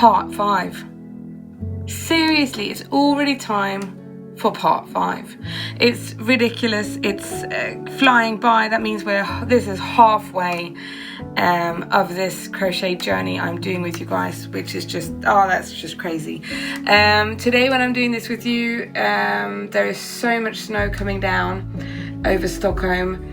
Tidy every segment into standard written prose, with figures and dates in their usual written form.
part 5. Seriously, it's already time for part 5. It's ridiculous. It's flying by. That means this is halfway of this crochet journey I'm doing with you guys, which is just, that's just crazy. Today when I'm doing this with you, there is so much snow coming down over Stockholm.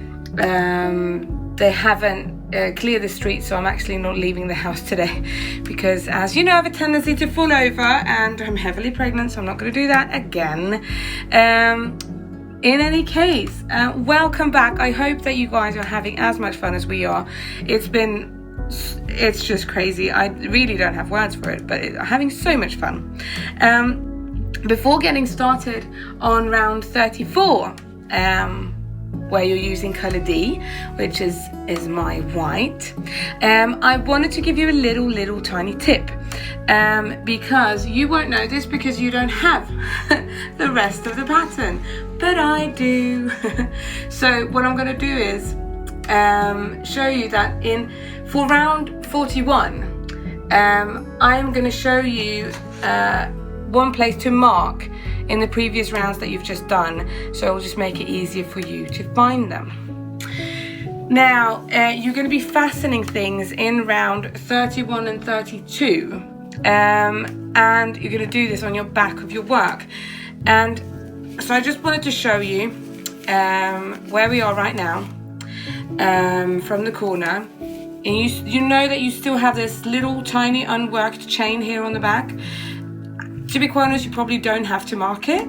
They haven't cleared the street, so I'm actually not leaving the house today because, as you know, I have a tendency to fall over, and I'm heavily pregnant, so I'm not going to do that again. In any case, welcome back. I hope that you guys are having as much fun as we are. It's just crazy. I really don't have words for it, but I'm having so much fun. Before getting started on round 34, where you're using color D, which is my white, I wanted to give you a little tiny tip, because you won't know this because you don't have the rest of the pattern, but I do. So what I'm going to do is show you that for round 41, I'm going to show you one place to mark in the previous rounds that you've just done, so it will just make it easier for you to find them. Now, you're going to be fastening things in round 31 and 32, and you're going to do this on your back of your work. And so I just wanted to show you where we are right now, from the corner. And you know that you still have this little tiny unworked chain here on the back. To be quite honest, you probably don't have to mark it,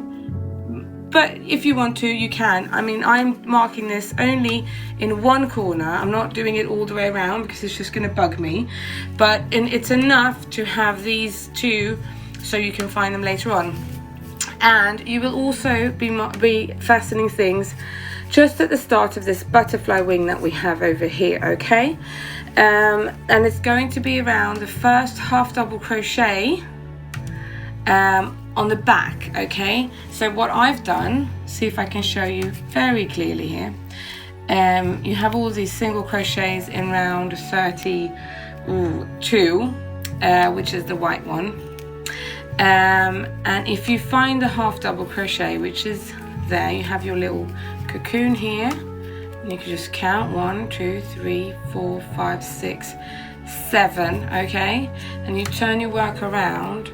but if you want to, you can. I mean, I'm marking this only in one corner. I'm not doing it all the way around because it's just going to bug me, but it's enough to have these two so you can find them later on. And you will also be fastening things just at the start of this butterfly wing that we have over here, okay? And it's going to be around the first half double crochet on the back, okay? So what I've done, see if I can show you very clearly here, you have all these single crochets in round 32, which is the white one, and if you find the half double crochet, which is there, you have your little cocoon here, and you can just count 1, 2, 3, 4, 5, 6, 7, okay? And you turn your work around.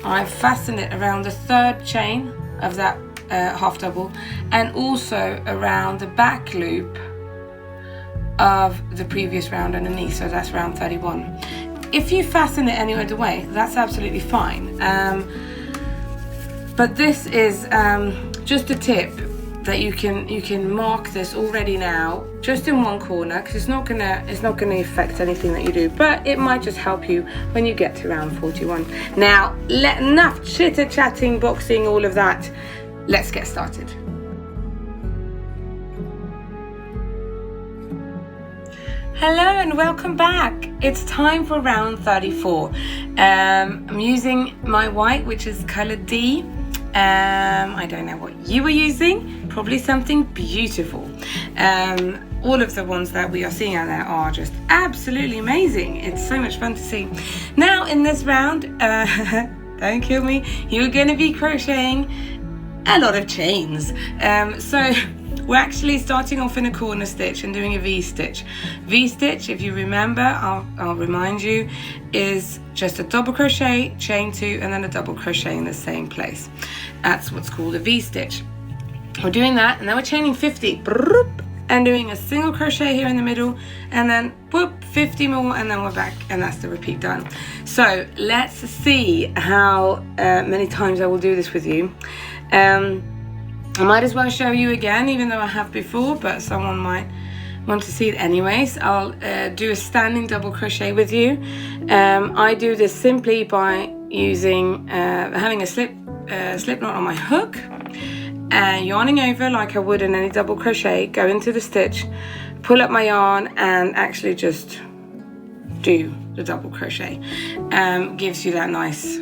I fasten it around the third chain of that half double, and also around the back loop of the previous round underneath, so that's round 31. If you fasten it any other way, that's absolutely fine, but this is just a tip that you can mark this already now, just in one corner, because it's not gonna affect anything that you do, but it might just help you when you get to round 41. Now, enough chitter chatting, boxing, all of that. Let's get started. Hello and welcome back. It's time for round 34. I'm using my white, which is color D. I don't know what you were using, probably something beautiful. All of the ones that we are seeing out there are just absolutely amazing. It's so much fun to see. Now in this round, don't kill me, you're going to be crocheting a lot of chains. So we're actually starting off in a corner stitch and doing a V-stitch. V-stitch, if you remember, I'll remind you, is just a double crochet, chain 2, and then a double crochet in the same place. That's what's called a V-stitch. We're doing that, and then we're chaining 50, and doing a single crochet here in the middle, and then whoop, 50 more, and then we're back, and that's the repeat done. So let's see how many times I will do this with you. I might as well show you again, even though I have before, but someone might want to see it anyways. I'll do a standing double crochet with you. I do this simply by using having a slip knot on my hook, and yarning over like I would in any double crochet, go into the stitch, pull up my yarn, and actually just do the double crochet. Gives you that nice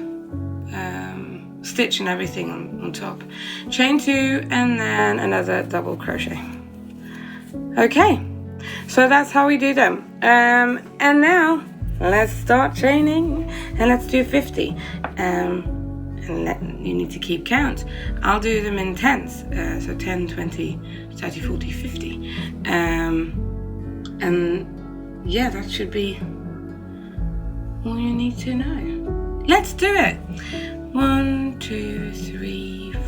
stitch and everything on top. Chain 2 and then another double crochet. Okay, so that's how we do them. And now let's start chaining and let's do 50. You need to keep count. I'll do them in tens, so 10, 20, 30, 40, 50. And yeah, that should be all you need to know. Let's do it. 1, 2, 3, 4,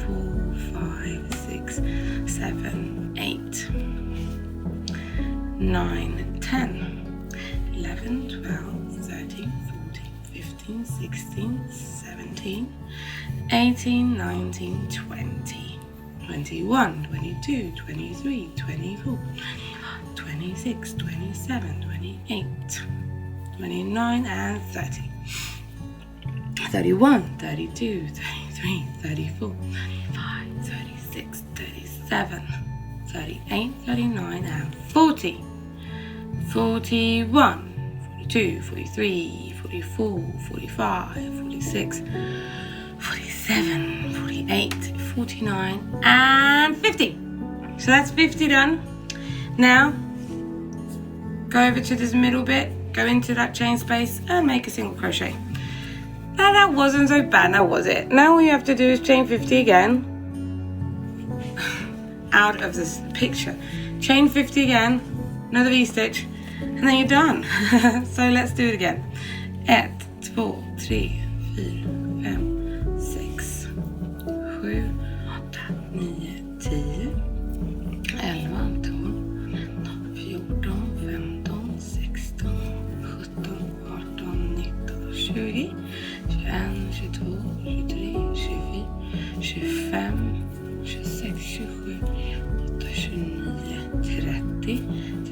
5, 6, 7, 8, 9, 10, 11, 12, 13, 14, 15, 16, 17, 18, 19, 20, 21, 22, 23, 24, 26, 27, 28, 29, and 30. 31, 32, 33, 34, 35, 36, 37, 38, 39, and 40. 41, 42, 43, 44, 45, 46, 47, 48, 49, and 50. So that's 50 done. Now, go over to this middle bit, go into that chain space, and make a single crochet. Now that wasn't so bad, now was it? Now all you have to do is chain 50 again, out of this picture. Chain 50 again, another V-stitch, and then you're done. So let's do it again. 1, 2, 3, 4, 5, 6, 7, 8, 9, 10, 11, 12, 14, 15, 16, 17, 18, 19, 20, 21, 22, 23, 24, 25, 26, 27, 28, 29, 30,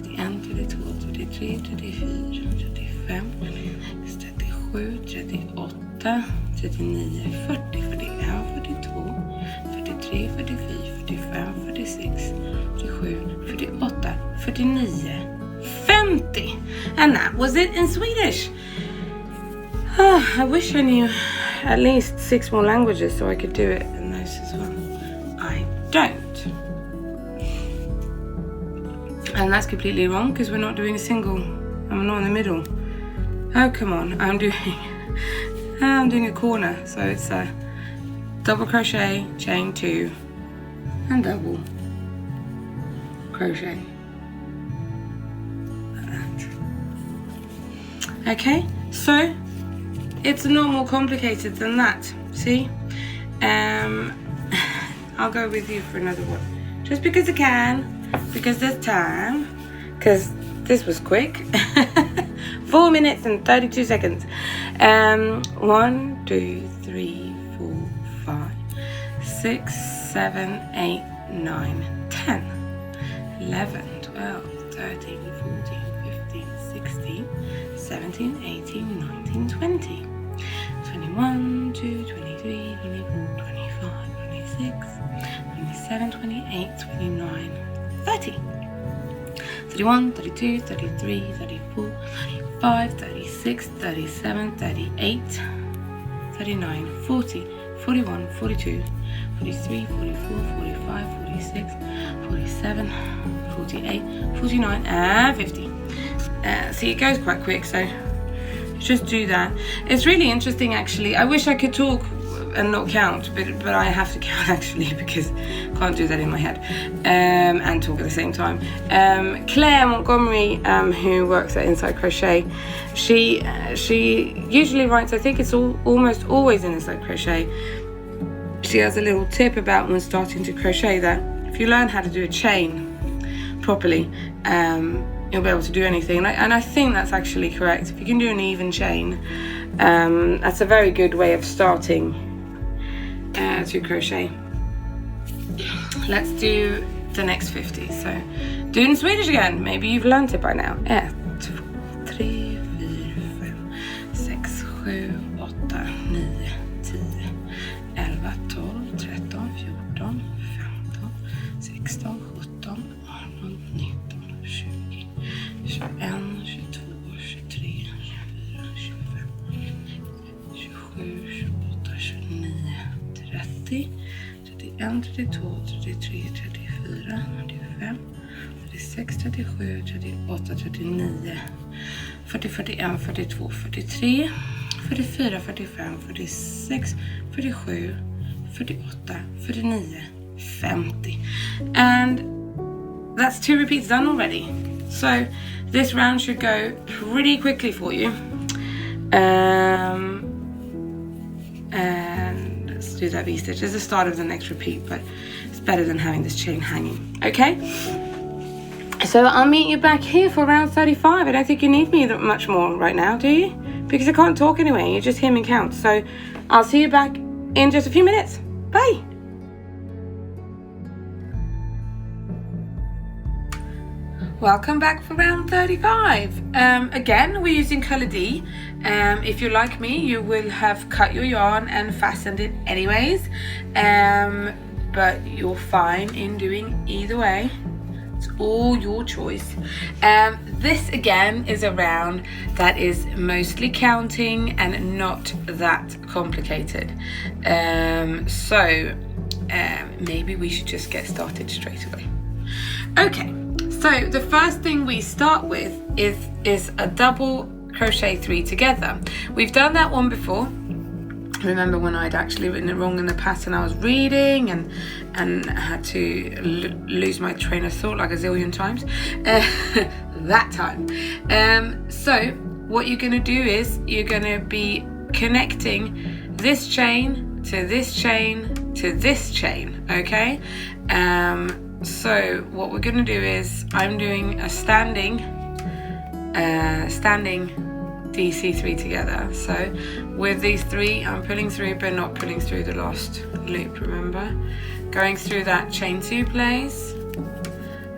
31, 32, 33, 34, 35, 37, 38, 39, 40, 41, 42, 43, 44, 45, 46, 47, 48, 49, 50. And that was it in Swedish. I wish I knew at least 6 more languages so I could do it in those as well. I don't. And that's completely wrong because we're not doing a single. I'm not in the middle. Oh, come on. I'm doing a corner. So it's a double crochet, chain 2, and double crochet. Like that. Okay, so it's not more complicated than that. See? I'll go with you for another one. Just because I can, because there's time, because this was quick. 4 minutes and 32 seconds. 1, 2, 3, 4, 5, 6, 7, 8, 9, 10, 11, 12, 13, 14, 15, 16, 17, 18, 19, 20, 21, 22, 23, 24, 25, 26, 27, 28, 29, 30. 31, 32, 33, 34, 35, 36, 37, 38, 39, 40, 41, 42, 43, 44, 45, 46, 47, 48, 49, and 50. See, it goes quite quick, so just do that. It's really interesting, actually. I wish I could talk and not count, but I have to count actually because I can't do that in my head and talk at the same time. Claire Montgomery, who works at Inside Crochet, she usually writes, I think it's almost always in Inside Crochet, she has a little tip about when starting to crochet that if you learn how to do a chain properly, you'll be able to do anything, and I think that's actually correct. If you can do an even chain, that's a very good way of starting to crochet. Let's do the next 50. So do it in Swedish again. Maybe you've learned it by now. 1, 2, 3, 4, 5, 6, 7, 8, 9, 10, 11, 12, 13, 14, 15, 16, 17, 18, 19, 20, 21, 22, 23, 24, 25, 27, 28, 29, 30, 31, 32, 33, 34, 35, 36, 37, 38, 39, 40, 41, 42, 43, 44, 45, 46, 47, 48, 49, 50. And that's 2 repeats done already. So this round should go pretty quickly for you. And let's do that V-stitch as the start of the next repeat, but it's better than having this chain hanging. Okay, so I'll meet you back here for round 35. I don't think you need me that much more right now, do you? Because I can't talk anyway, you just hear me count. So I'll see you back in just a few minutes. Bye. Welcome back for round 35. Again, we're using colour D. If you're like me, you will have cut your yarn and fastened it anyways. But you're fine in doing either way. It's all your choice. This again is a round that is mostly counting and not that complicated. So maybe we should just get started straight away. Okay. So the first thing we start with is a double crochet 3 together. We've done that one before. Remember when I'd actually written it wrong in the pattern I was reading and had to lose my train of thought like a zillion times that time. So what you're going to do is you're going to be connecting this chain to this chain to this chain, okay? So what we're going to do is I'm doing a standing DC3 together. So with these 3 I'm pulling through but not pulling through the last loop, remember? Going through that chain 2 place,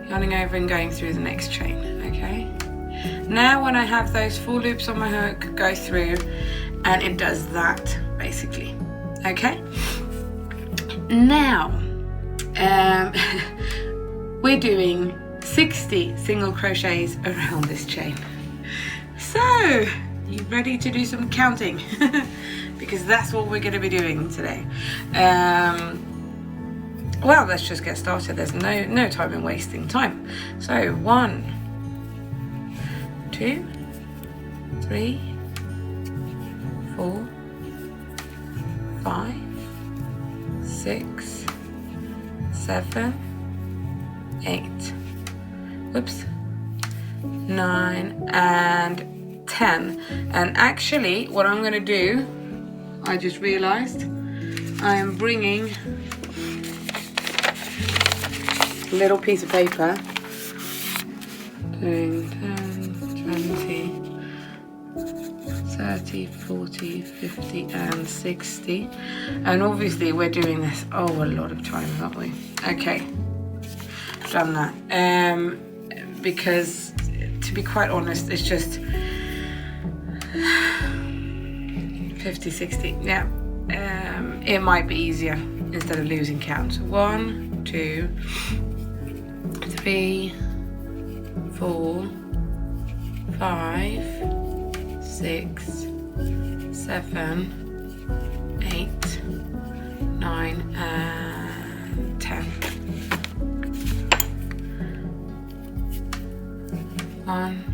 yarning over and going through the next chain, okay? Now when I have those 4 loops on my hook, go through and it does that basically, okay? Now we're doing 60 single crochets around this chain. So, you ready to do some counting? Because that's what we're going to be doing today. Well, let's just get started. There's no time in wasting time. So 1, 2, 3, 4, 5, 6, 7, 8, whoops, 9 and 10. And actually what I'm going to do, I just realized I am bringing a little piece of paper, doing 10, 20, 30, 40, 50 and 60. And obviously we're doing this a lot of times, aren't we? Okay, done that. Because to be quite honest, it's just 50, 60, yeah. It might be easier instead of losing count. 1, 2, 3, 4, 5, 6, 7, 8, 9 and 10. 1,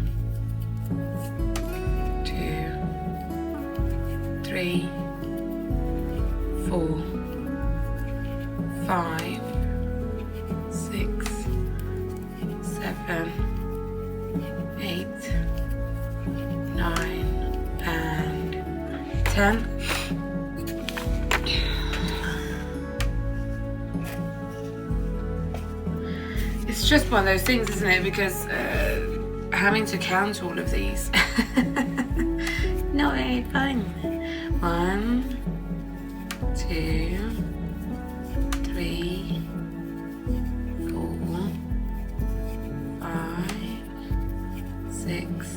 2, 3, 4, 5, 6, 7, 8, 9 and 10. It's just one of those things, isn't it? Because having to count all of these not very fun. 1, 2, 3, 4, 5, 6,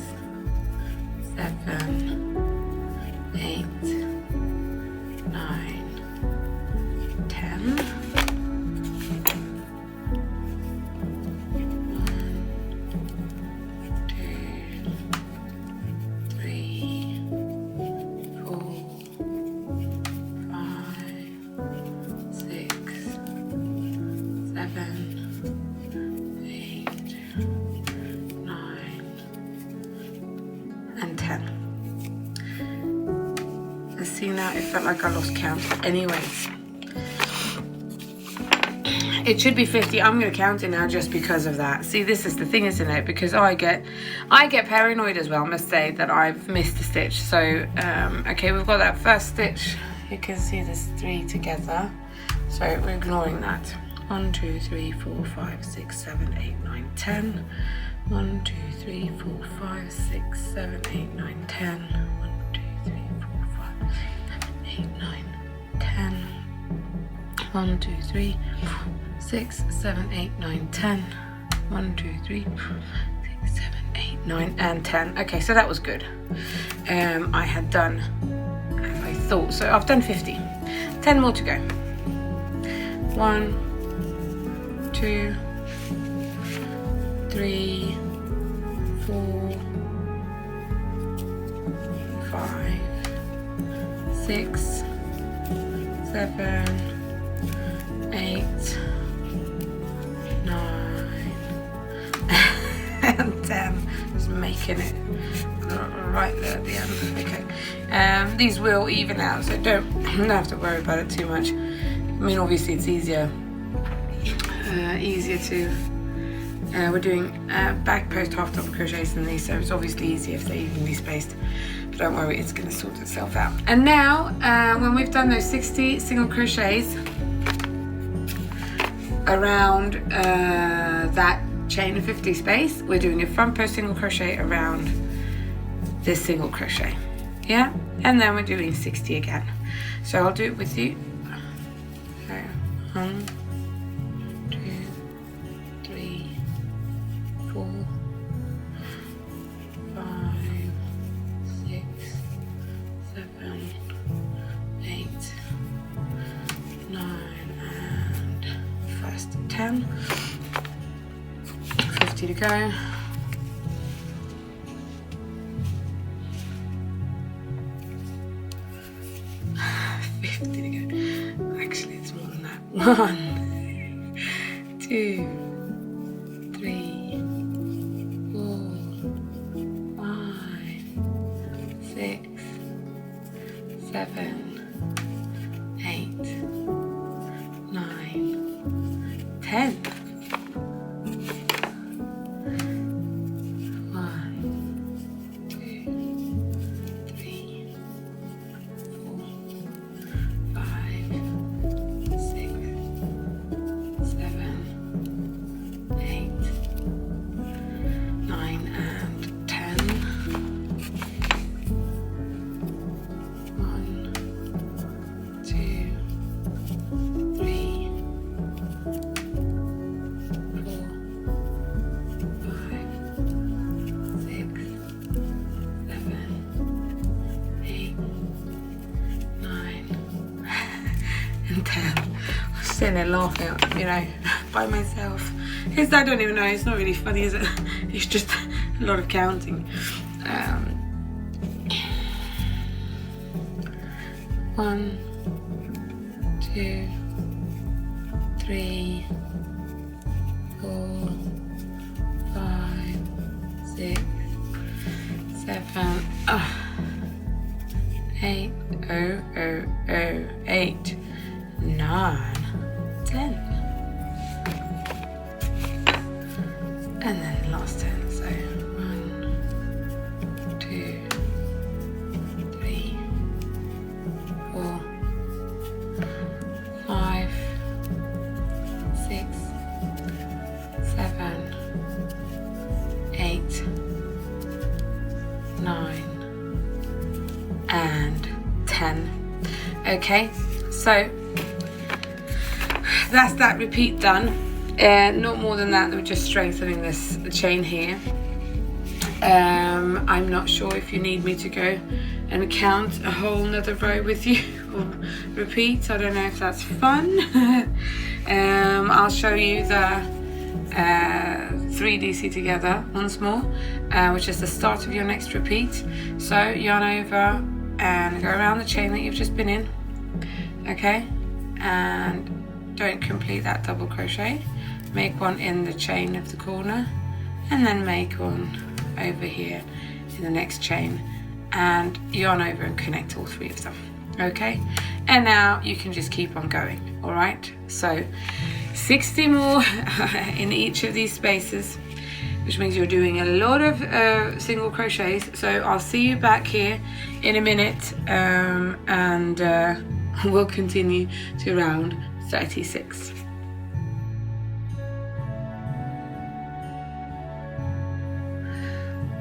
7, 8, 9, 10. 6, It felt like I lost count. Anyways, it should be 50. I'm going to count it now just because of that. See, this is the thing, isn't it? Because I get paranoid as well, I must say, that I've missed a stitch. So, okay, we've got that first stitch. You can see there's 3 together. So we're ignoring that. 1, 2, 3, 4, 5, 6, 7, 8, 9, 10. 1, 2, 3, 4, 5, 6, 7, 8, 9, 10. 1, 2, 3, 4, 5, 6, 7, 8, 9, 10. 1, 2, 3, 4, 6, 7, 8, 9, 10. 1, 2, 3, 4, 6, 7, 8, 9, and 10. Okay, so that was good. I had done as I thought. So I've done 50. 10 more to go. 1, 2, 3, 4, 5, 6, 7, 8, 9, and 10. Just making it right there at the end. Okay. These will even out, so don't have to worry about it too much. I mean, obviously it's easier to. We're doing back post half double crochets in these, so it's obviously easier if they're evenly spaced. But don't worry, it's going to sort itself out. And now, when we've done those 60 single crochets around that chain of 50 space, we're doing a front post single crochet around this single crochet. Yeah, and then we're doing 60 again. So I'll do it with you. So 1, 2, 3, 4, 5, 6, 7, 8, 9, and first 10. 50 to go. Actually, it's more than that. 1, 2, 3, 4, 5, 6, 7, 8, 9, 10. 1, 2, 3, 4, 5, 6, 7, 8, 9, and 10. 1, 2, 3, 10. I'm sitting there laughing, you know, by myself. Because I don't even know, it's not really funny, is it? It's just a lot of counting. 1, 2, 3, 4, 5, 6, 7, 8, 8, 9, 10, and then the last 10. So 1, 2, 3, 4, 5, 6, 7, 8, 9, and 10. Okay, so that's that repeat done. Not more than that, we're just strengthening this chain here. I'm not sure if you need me to go and count a whole nother row with you or repeat. I don't know if that's fun. I'll show you the 3 DC together once more, which is the start of your next repeat. So yarn over and go around the chain that you've just been in, okay, and don't complete that double crochet. Make one in the chain of the corner and then make one over here in the next chain and yarn over and connect all 3 of them. Okay, and now you can just keep on going. All right, so 60 more in each of these spaces, which means you're doing a lot of single crochets. So I'll see you back here in a minute, and we'll continue to round 36.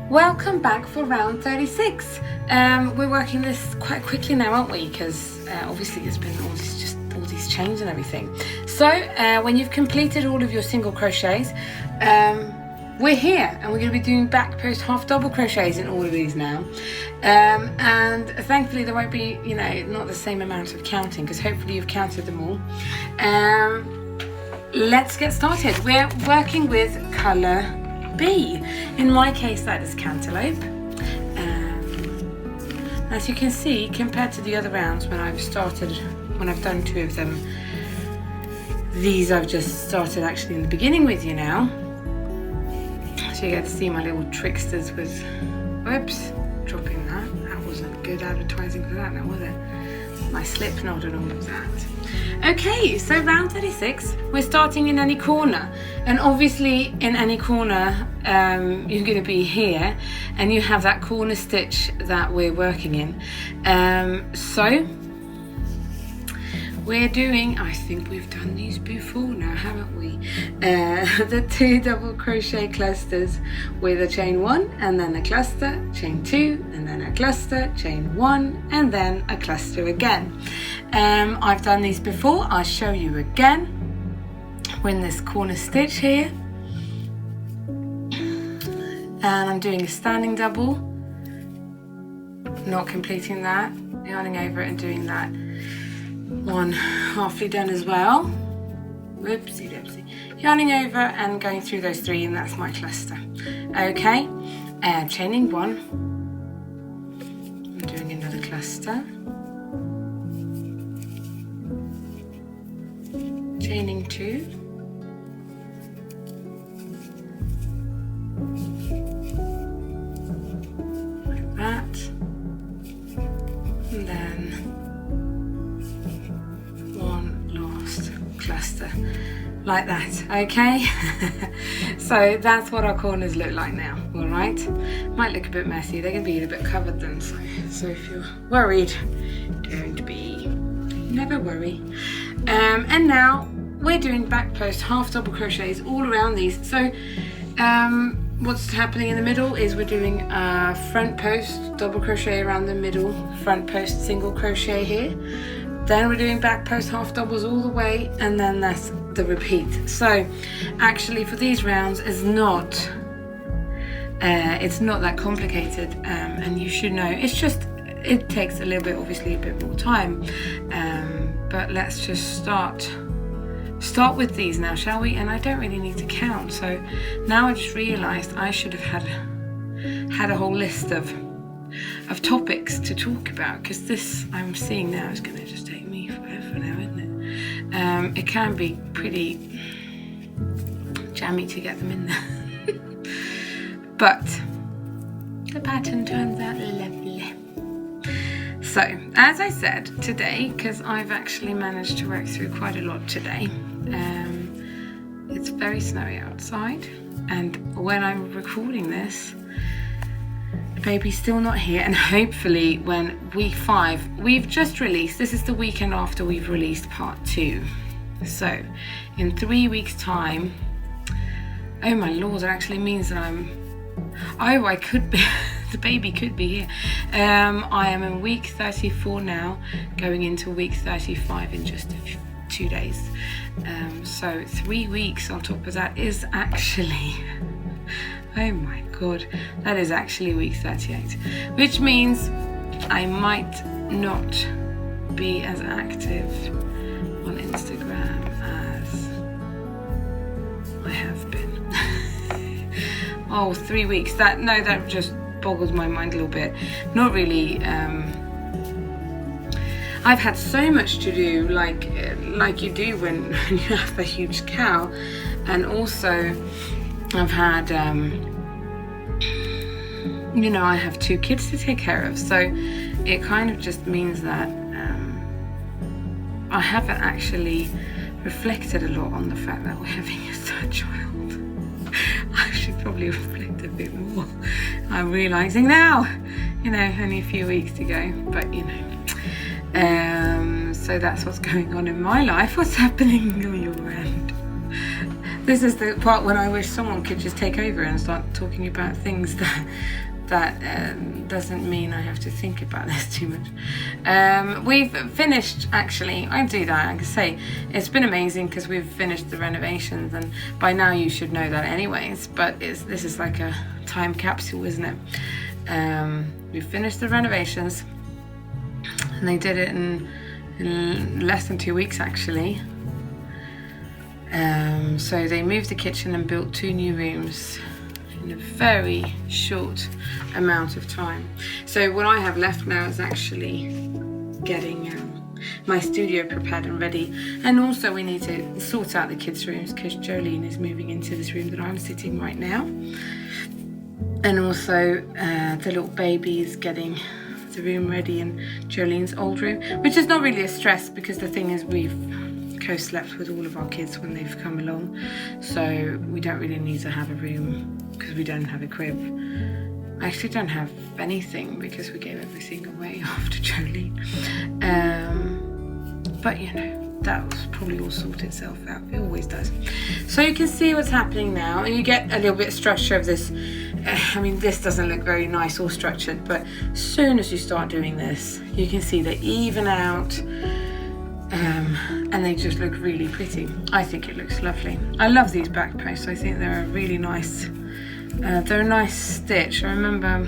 Welcome back for round 36. We're working this quite quickly now, aren't we? Because obviously there's been all these changes and everything. So when you've completed all of your single crochets, we're here and we're going to be doing back post half double crochets in all of these now. And thankfully there won't be, you know, not the same amount of counting, because hopefully you've counted them all. Let's get started. We're working with colour B. In my case that is cantaloupe. As you can see, compared to the other rounds when I've done 2 of them, these I've just started actually in the beginning with you now. So you get to see my little tricksters with, whoops, dropping that. That wasn't good advertising for that now, was it? My slip knot and all of that. Okay, so round 36, we're starting in any corner, and obviously in any corner you're going to be here, and you have that corner stitch that we're working in. So we're doing, I think we've done these before now, haven't we? The 2 double crochet clusters with a chain 1 and then a cluster, chain 2 and then a cluster, chain 1 and then a cluster again. I've done these before, I'll show you again. We're in this corner stitch here, and I'm doing a standing double, not completing that, yarning over it and doing that one halfly done as well. Whoopsie doopsie. Yarning over and going through those 3, and that's my cluster. Okay, chaining 1. I'm doing another cluster. Chaining 2. Like that. And then cluster like that. Okay. So that's what our corners look like now. All right, might look a bit messy, they're gonna be a bit covered then, so if you're worried, don't be, never worry. And now we're doing back post half double crochets all around these. So what's happening in the middle is we're doing a front post double crochet around the middle, front post single crochet here. Then we're doing back post half doubles all the way, and then that's the repeat. So actually for these rounds it's not that complicated, and you should know, it's just, it takes a little bit, obviously a bit more time, but let's just start with these now, shall we? And I don't really need to count, so now I just realized I should have had a whole list of topics to talk about, because this I'm seeing now is going to just take me forever now, isn't it? It can be pretty jammy to get them in there. But the pattern turns out lovely. So as I said today, because I've actually managed to work through quite a lot today, it's very snowy outside, and when I'm recording this, baby's still not here, and hopefully when week 5, we've just released, this is the weekend after we've released part 2, so in 3 weeks time, oh my lord, it actually means that I could be the baby could be here. I am in week 34 now, going into week 35 in just 2 days, so 3 weeks on top of that is actually oh my god, that is actually week 38, which means I might not be as active on Instagram as I have been. Oh, 3 weeks, that just boggles my mind a little bit. Not really, I've had so much to do, like you do when you have a huge cow, and also I've had, I have 2 kids to take care of, so it kind of just means that I haven't actually reflected a lot on the fact that we're having a third child. I should probably reflect a bit more. I'm realising now, you know, only a few weeks to go, but you know. So that's what's going on in my life. What's happening on your end? This is the part when I wish someone could just take over and start talking about things that doesn't mean I have to think about this too much. We've finished, actually, I do that, I can say, it's been amazing because we've finished the renovations, and by now you should know that anyways, but this is like a time capsule, isn't it? We've finished the renovations, and they did it in less than 2 weeks actually. So they moved the kitchen and built 2 new rooms in a very short amount of time. So what I have left now is actually getting my studio prepared and ready, and also we need to sort out the kids' rooms because Jolene is moving into this room that I'm sitting right now, and also the little baby's getting the room ready in Jolene's old room, which is not really a stress because the thing is we've co-slept with all of our kids when they've come along, so we don't really need to have a room because we don't have a crib. I actually don't have anything because we gave everything away after Jolene, but you know, that will probably all sort itself out. It always does. So you can see what's happening now, and you get a little bit of structure of this. I mean, this doesn't look very nice or structured, but as soon as you start doing this, you can see they even out, and they just look really pretty. I think it looks lovely. I love these back posts. I think they're a really nice, they're a nice stitch. I remember,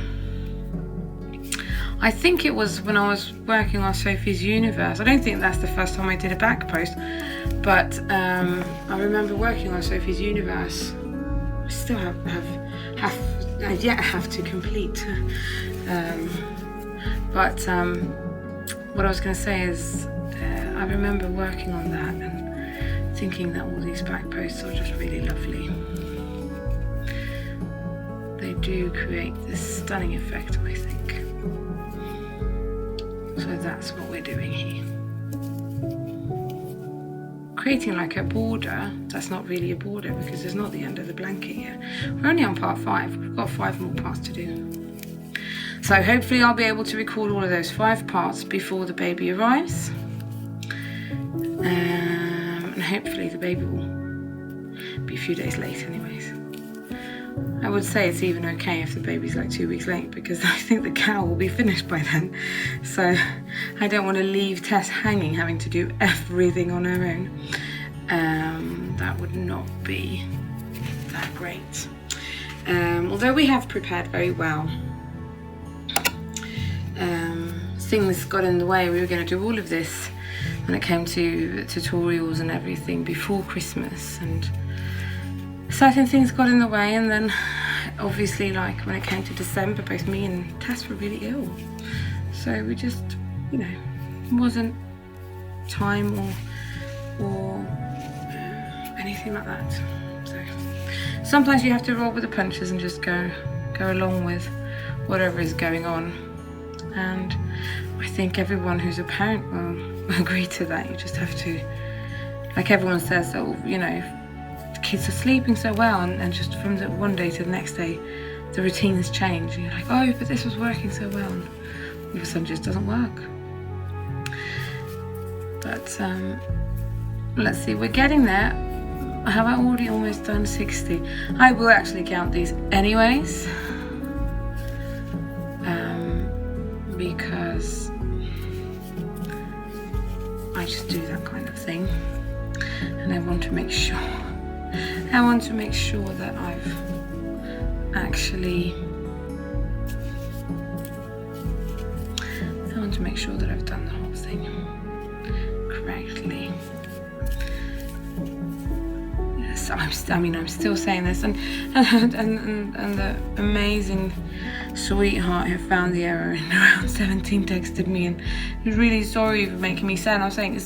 I think it was when I was working on Sophie's Universe. I don't think that's the first time I did a back post, but I remember working on Sophie's Universe. I still have to complete. But what I was going to say is, I remember working on that and thinking that all these back posts are just really lovely. They do create this stunning effect, I think. So that's what we're doing here. Creating like a border that's not really a border because there's not the end of the blanket yet. We're only on part 5. We've got 5 more parts to do. So hopefully I'll be able to record all of those 5 parts before the baby arrives. And hopefully the baby will be a few days late anyways. I would say it's even okay if the baby's like 2 weeks late because I think the cow will be finished by then. So I don't want to leave Tess hanging, having to do everything on her own. That would not be that great. Although we have prepared very well. Things got in the way. We were going to do all of this when it came to tutorials and everything before Christmas, and certain things got in the way, and then obviously like when it came to December, both me and Tess were really ill, so we just, you know, it wasn't time or anything like that. So sometimes you have to roll with the punches and just go along with whatever is going on, and I think everyone who's a parent will agree to that. You just have to, like everyone says, oh, you know, the kids are sleeping so well, and just from the one day to the next day the routines change, and you're like, oh, but this was working so well, and all of a sudden it just doesn't work. But let's see, we're getting there. Have I already almost done 60? I will actually count these anyways, because I just do that kind of thing, and I want to make sure that I've actually, I want to make sure that I've done the whole thing correctly. Yes, I'm still saying this, and the amazing sweetheart who found the error in around 17 texted me and was really sorry for making me sad. And I was saying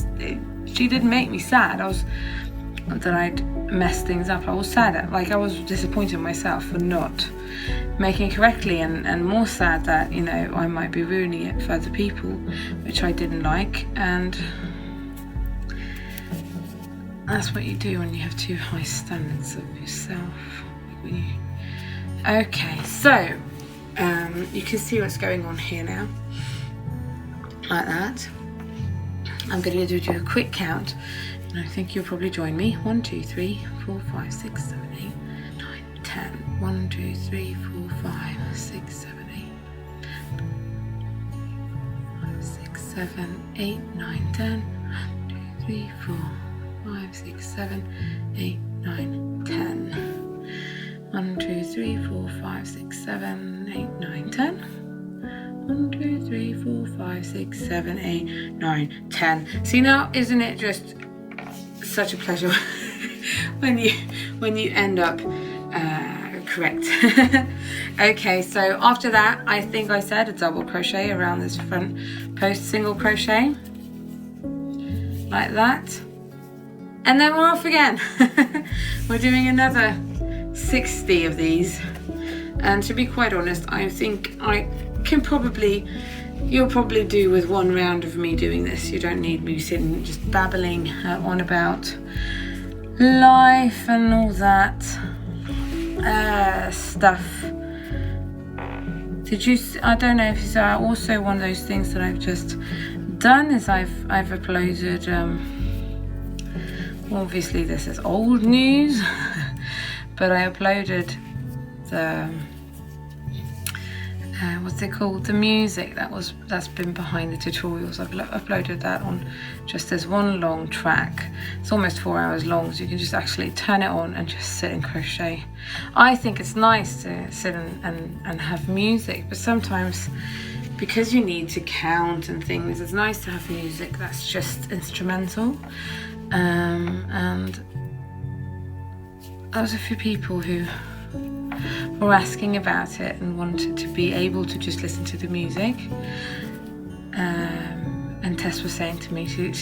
she didn't make me sad. That I'd messed things up. I was sad, like I was disappointed in myself for not making it correctly, and more sad that, you know, I might be ruining it for other people, which I didn't like. And That's what you do when you have too high standards of yourself. Okay, so you can see what's going on here now, like that. I'm going to do a quick count, and I think you'll probably join me. 1, 2, 3, 4, 5, 6, 7, 8, 9, 10. 1, 2, 3, 4, 5, 6, 7, 8, 6, 7, 8, 9, 10. 1, 2, 3, 4, 5, 6, 7, 8, 9, 10. 1, 2, 3, 4, 5, 6, 7, 8, 9, 10. 1, 2, 3, 4, 5, 6, 7, 8, 9, 10. See, now isn't it just such a pleasure when you end up correct? Okay, so after that, I think I said a double crochet around this front post, single crochet like that, and then we're off again. We're doing another 60 of these, and to be quite honest, I think you'll probably do with one round of me doing this. You don't need me sitting just babbling on about life and all that stuff. I don't know if it's also one of those things that I've just done is I've uploaded, obviously this is old news, but I uploaded the what's it called, the music that's been behind the tutorials. I've uploaded that on just as one long track. It's almost 4 hours long, so you can just actually turn it on and just sit and crochet. I think it's nice to sit and have music, but sometimes because you need to count and things, it's nice to have music that's just instrumental. And there was a few people who were asking about it and wanted to be able to just listen to the music. And Tess was saying to me, she was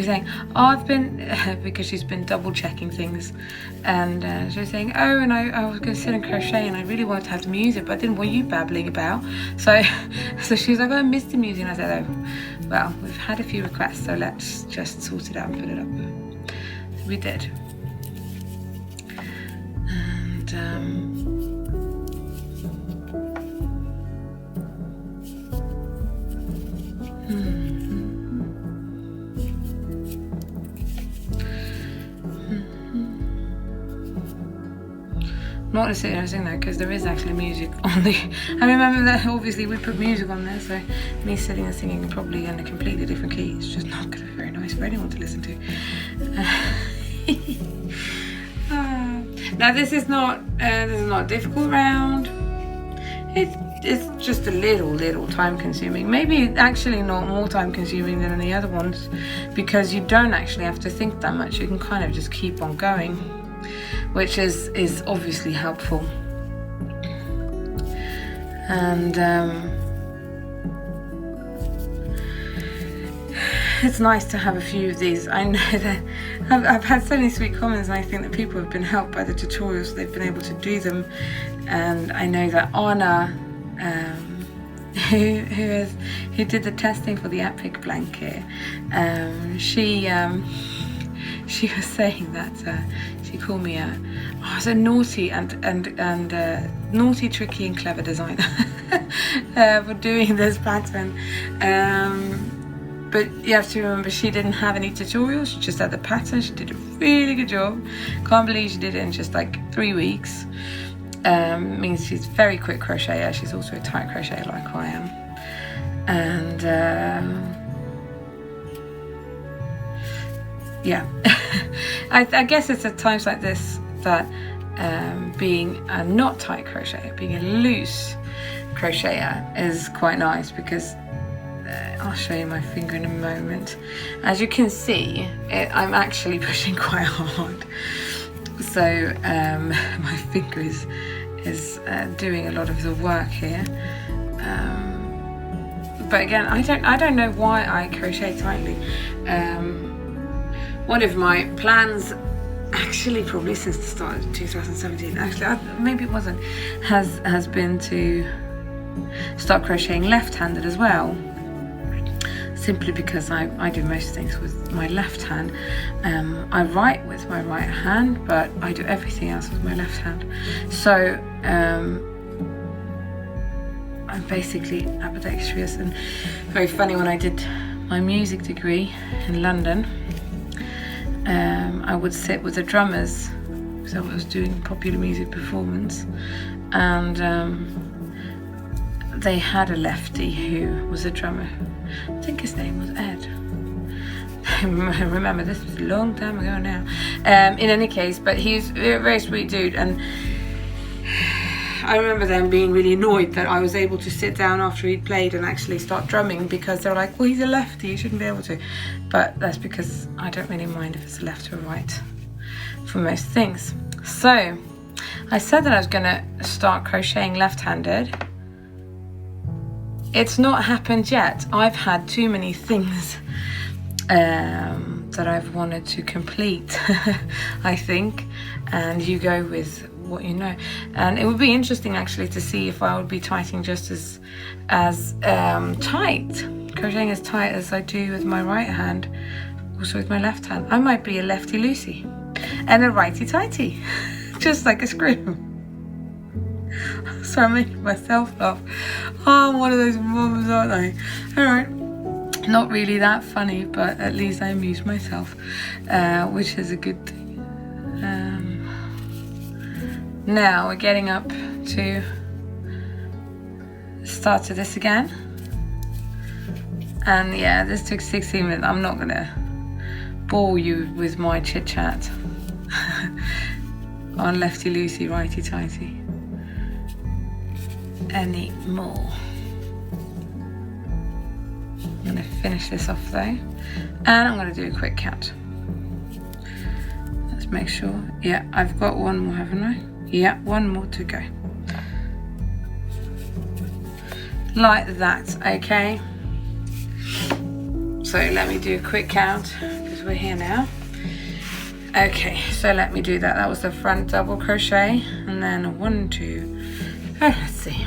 saying, oh, I've been, because she's been double checking things, and she was saying, oh, and I was going to sit and crochet and I really wanted to have the music, but I didn't want you babbling about. So she was like, oh, I missed the music. And I said, oh, well, we've had a few requests, so let's just sort it out and put it up. So we did. And I'm not going to sit here and sing that because there is actually music on the... I remember that obviously we put music on there, so me sitting and singing probably in a completely different key. It's just not going to be very nice for anyone to listen to. Now this is not a difficult round. It's just a little time consuming. Maybe actually not more time consuming than the other ones, because you don't actually have to think that much. You can kind of just keep on going, which is obviously helpful. And it's nice to have a few of these. I know that I've had so many sweet comments, and I think that people have been helped by the tutorials. They've been able to do them, and I know that Anna, who did the testing for the Epic blanket, she was saying that she called me a naughty and naughty, tricky, and clever designer for doing this pattern. But you have to remember, she didn't have any tutorials. She just had the pattern. She did a really good job. Can't believe she did it in just like 3 weeks. Means she's a very quick crocheter. She's also a tight crocheter like I am. And yeah, I guess it's at times like this that being a not tight crocheter, being a loose crocheter is quite nice, because I'll show you my finger in a moment. As you can see, I'm actually pushing quite hard, so my finger is doing a lot of the work here. But again, I don't know why I crochet tightly. One of my plans, actually probably since the start of 2017, actually maybe it wasn't, has been to start crocheting left-handed as well. simply because I do most things with my left hand. I write with my right hand, but I do everything else with my left hand. So I'm basically ambidextrous. And very funny, when I did my music degree in London, I would sit with the drummers, because I was doing popular music performance, and they had a lefty who was a drummer. I think his name was Ed. I remember, this was a long time ago now. In any case, but he's a very sweet dude, and I remember them being really annoyed that I was able to sit down after he'd played and actually start drumming, because they're like, well, he's a lefty, you shouldn't be able to. But that's because I don't really mind if it's left or right for most things. So I said that I was going to start crocheting left-handed. It's not happened yet. I've had too many things that I've wanted to complete, I think, and you go with what you know. And it would be interesting actually to see if I would be tighting just as tight, crocheting as tight as I do with my right hand, also with my left hand. I might be a lefty loosey and a righty tighty, just like a screw. So I'm making myself laugh. Oh, I'm one of those mums, aren't I? Alright, not really that funny, but at least I amuse myself, which is a good thing. Now we're getting up to the start of this again. And yeah, this took 16 minutes. I'm not gonna bore you with my chit chat on lefty loosey, righty tighty anymore. I'm gonna finish this off though, and I'm gonna do a quick count. Let's make sure. Yeah, I've got one more, haven't I? Yeah, one more to go. Like that, okay? So let me do a quick count, because we're here now. Okay, so let me do that. That was the front double crochet, and then a 1, 2, let's see.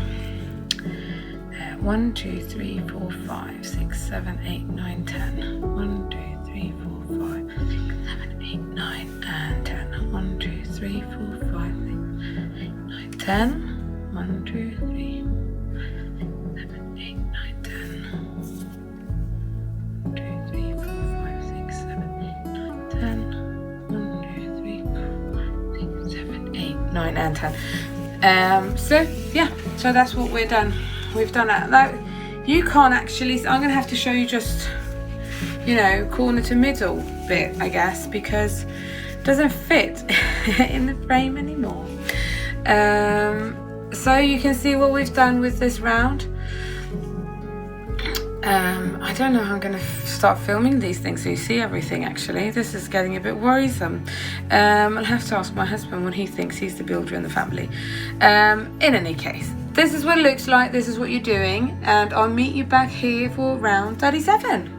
1, 2, 3, 4, 5, 6, 7, 8, 9, 10. 1, 2, 3, 4, 5, 6, 7, 8, 9, and 10. 1, 2, 3, 4, 5, 6, 8, 9, 10. 1, 2, 3, 7, 8, 9, 10. 1, 2, 3, 4, 5, 6, 7, 8, 9, 10. 1, 2, 3, 4, 5, 6, 7, 8, 9, and 10. So yeah, so that's what we're done. We've done it. Now you can't actually, I'm gonna have to show you just, you know, corner to middle bit, I guess, because it doesn't fit in the frame anymore. So you can see what we've done with this round. I don't know how I'm gonna start filming these things so you see everything. Actually, this is getting a bit worrisome. I'll have to ask my husband what he thinks. He's the builder in the family. In any case, this is what it looks like. This is what you're doing, and I'll meet you back here for round 37.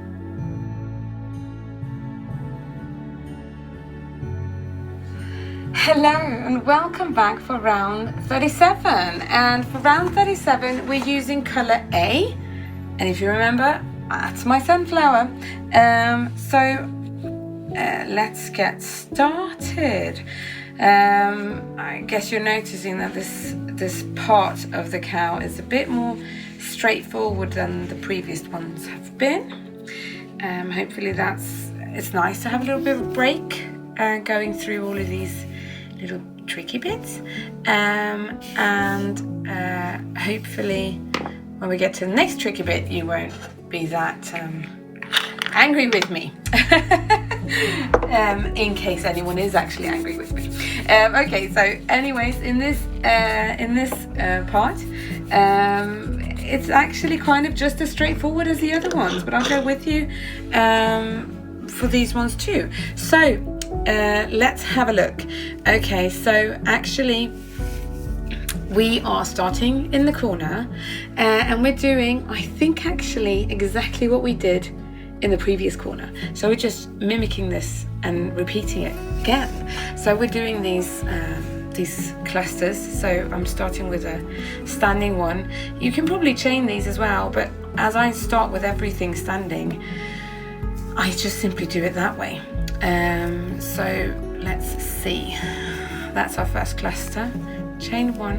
Hello and welcome back for round 37. And for round 37 we're using colour A, and if you remember, that's my sunflower. Let's get started. I guess you're noticing that this part of the cow is a bit more straightforward than the previous ones have been. Hopefully it's nice to have a little bit of a break going through all of these little tricky bits, and hopefully when we get to the next tricky bit you won't be that angry with me. In case anyone is actually angry with me. Okay, so anyways, in this part, it's actually kind of just as straightforward as the other ones, but I'll go with you for these ones too. So let's have a look. Okay, so actually we are starting in the corner, and we're doing, I think, actually exactly what we did in the previous corner. So we're just mimicking this and repeating it again. So we're doing these these clusters. So I'm starting with a standing one. You can probably chain these as well, but as I start with everything standing, I just simply do it that way. So let's see. That's our first cluster. Chain one,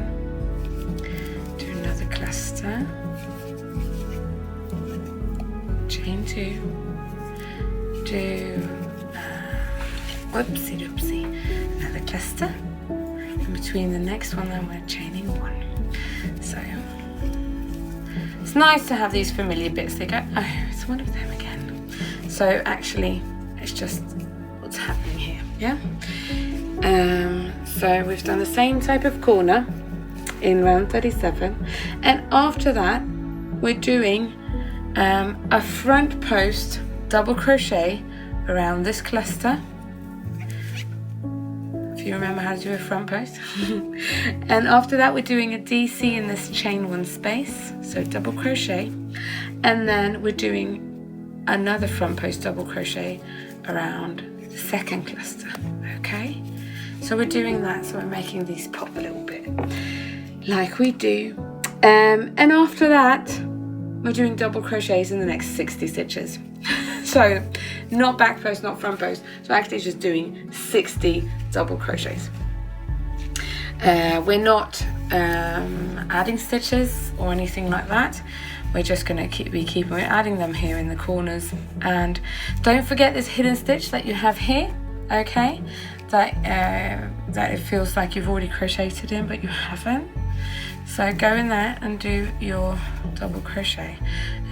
do another cluster, chain two, do whoopsie doopsie, another cluster, and between the next one then we're chaining one. So it's nice to have these familiar bits. They go, oh, it's one of them again. So actually it's just what's happening here, yeah? So we've done the same type of corner in round 37, and after that we're doing a front post double crochet around this cluster, if you remember how to do a front post. And after that we're doing a DC in this chain one space, so double crochet, and then we're doing another front post double crochet around the second cluster. Okay, so we're doing that, so we're making these pop a little bit like we do, and after that we're doing double crochets in the next 60 stitches. So not back post, not front post, so actually just doing 60 double crochets. We're not adding stitches or anything like that. We're just going to keep adding them here in the corners. And don't forget this hidden stitch that you have here, okay, that it feels like you've already crocheted in but you haven't. So go in there and do your double crochet,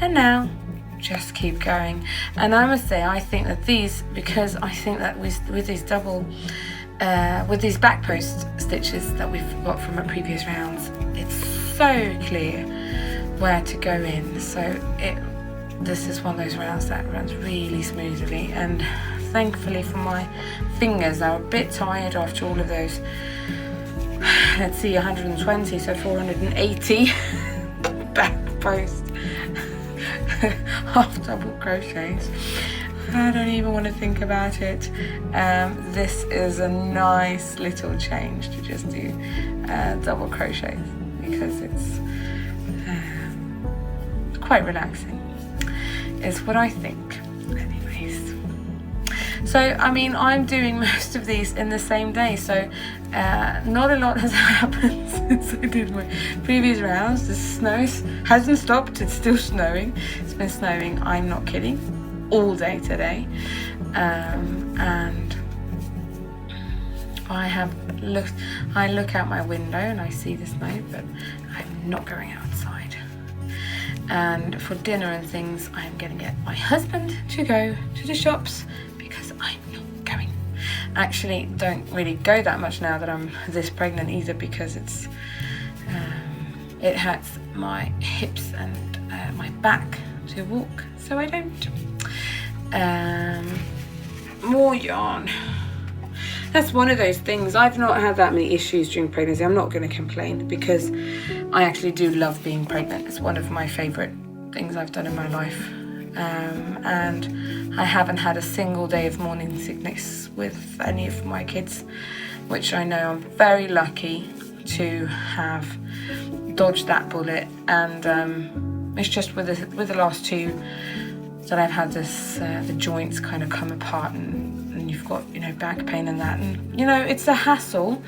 and now just keep going. And I must say, I think that these, because I think that with these double with these back post stitches that we've got from our previous rounds, it's so clear where to go in. So this is one of those rounds that runs really smoothly, and thankfully for my fingers, they were a bit tired after all of those, let's see, 120, so 480 back post half double crochets. I don't even want to think about it. This is a nice little change to just do double crochets, because it's quite relaxing, is what I think. Anyways, so I mean, I'm doing most of these in the same day, so not a lot has happened since I did my previous rounds. The snow hasn't stopped, it's still snowing. It's been snowing, I'm not kidding, all day today, and I look out my window and I see the snow, but I'm not going outside. And for dinner and things, I'm going to get my husband to go to the shops, because I'm not going. Actually, don't really go that much now that I'm this pregnant either, because it hurts my hips and my back to walk, so I don't. More yarn. That's one of those things. I've not had that many issues during pregnancy. I'm not going to complain, because I actually do love being pregnant. It's one of my favourite things I've done in my life, and I haven't had a single day of morning sickness with any of my kids, which I know I'm very lucky to have dodged that bullet. And it's just with the last two that I've had this the joints kind of come apart, and you've got, you know, back pain and that, and you know, it's a hassle.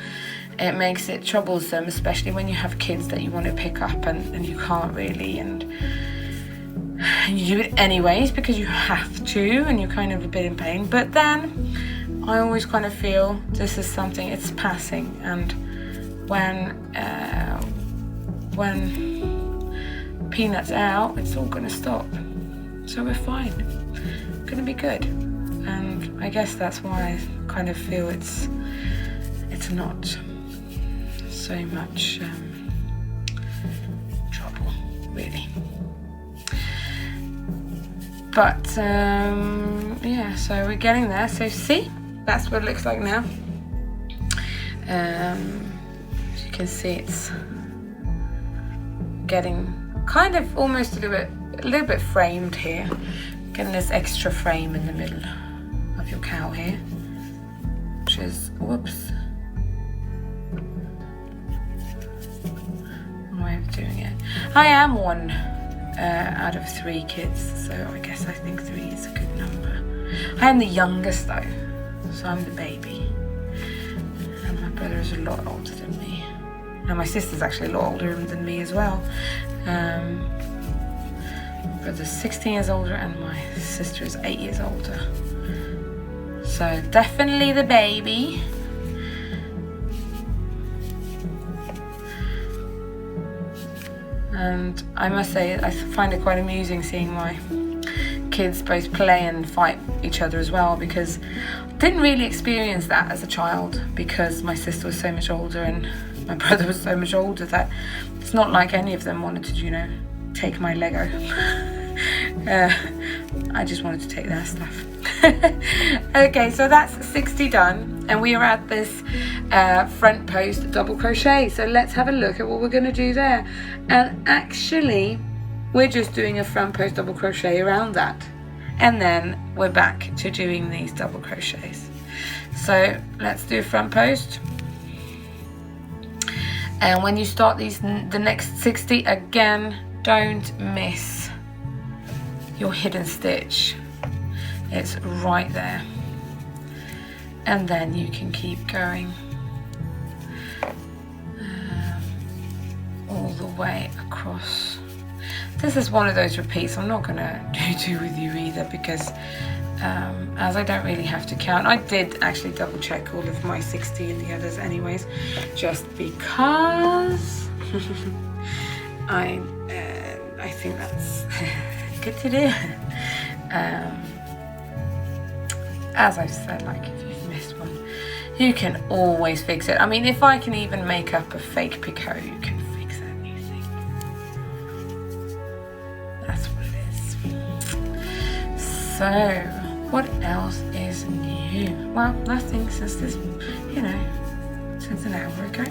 It makes it troublesome, especially when you have kids that you want to pick up and you can't really, and you do it anyways because you have to, and you're kind of a bit in pain. But then I always kind of feel this is something, it's passing, and when Peanut's out, it's all going to stop. So we're fine, gonna be good. And I guess that's why I kind of feel it's not so much trouble, really. But yeah, so we're getting there. So see, that's what it looks like now. As you can see, it's getting kind of almost a little bit framed here, getting this extra frame in the middle of your cowl here, which is, whoops, I am one out of 3 kids, so I guess I think 3 is a good number. I am the youngest though, so I'm the baby. And my brother is a lot older than me. And my sister's actually a lot older than me as well. My brother's 16 years older and my sister is 8 years older. So definitely the baby. And I must say, I find it quite amusing seeing my kids both play and fight each other as well, because I didn't really experience that as a child because my sister was so much older and my brother was so much older that it's not like any of them wanted to, you know, take my Lego. I just wanted to take their stuff. Okay, so that's 60 done, and we are at this front post double crochet. So let's have a look at what we're going to do there. And actually, we're just doing a front post double crochet around that, and then we're back to doing these double crochets. So let's do front post. And when you start these, the next 60, again, don't miss your hidden stitch. It's right there, and then you can keep going all the way across. This is one of those repeats I'm not gonna do with you either, because as I don't really have to count. I did actually double check all of my 60 and the others anyways, just because I think that's good to do. As I've said, like, if you've missed one, you can always fix it. I mean, if I can even make up a fake picot, you can fix anything. That's what it is. So, what else is new? Well, nothing since this, you know, since an hour ago.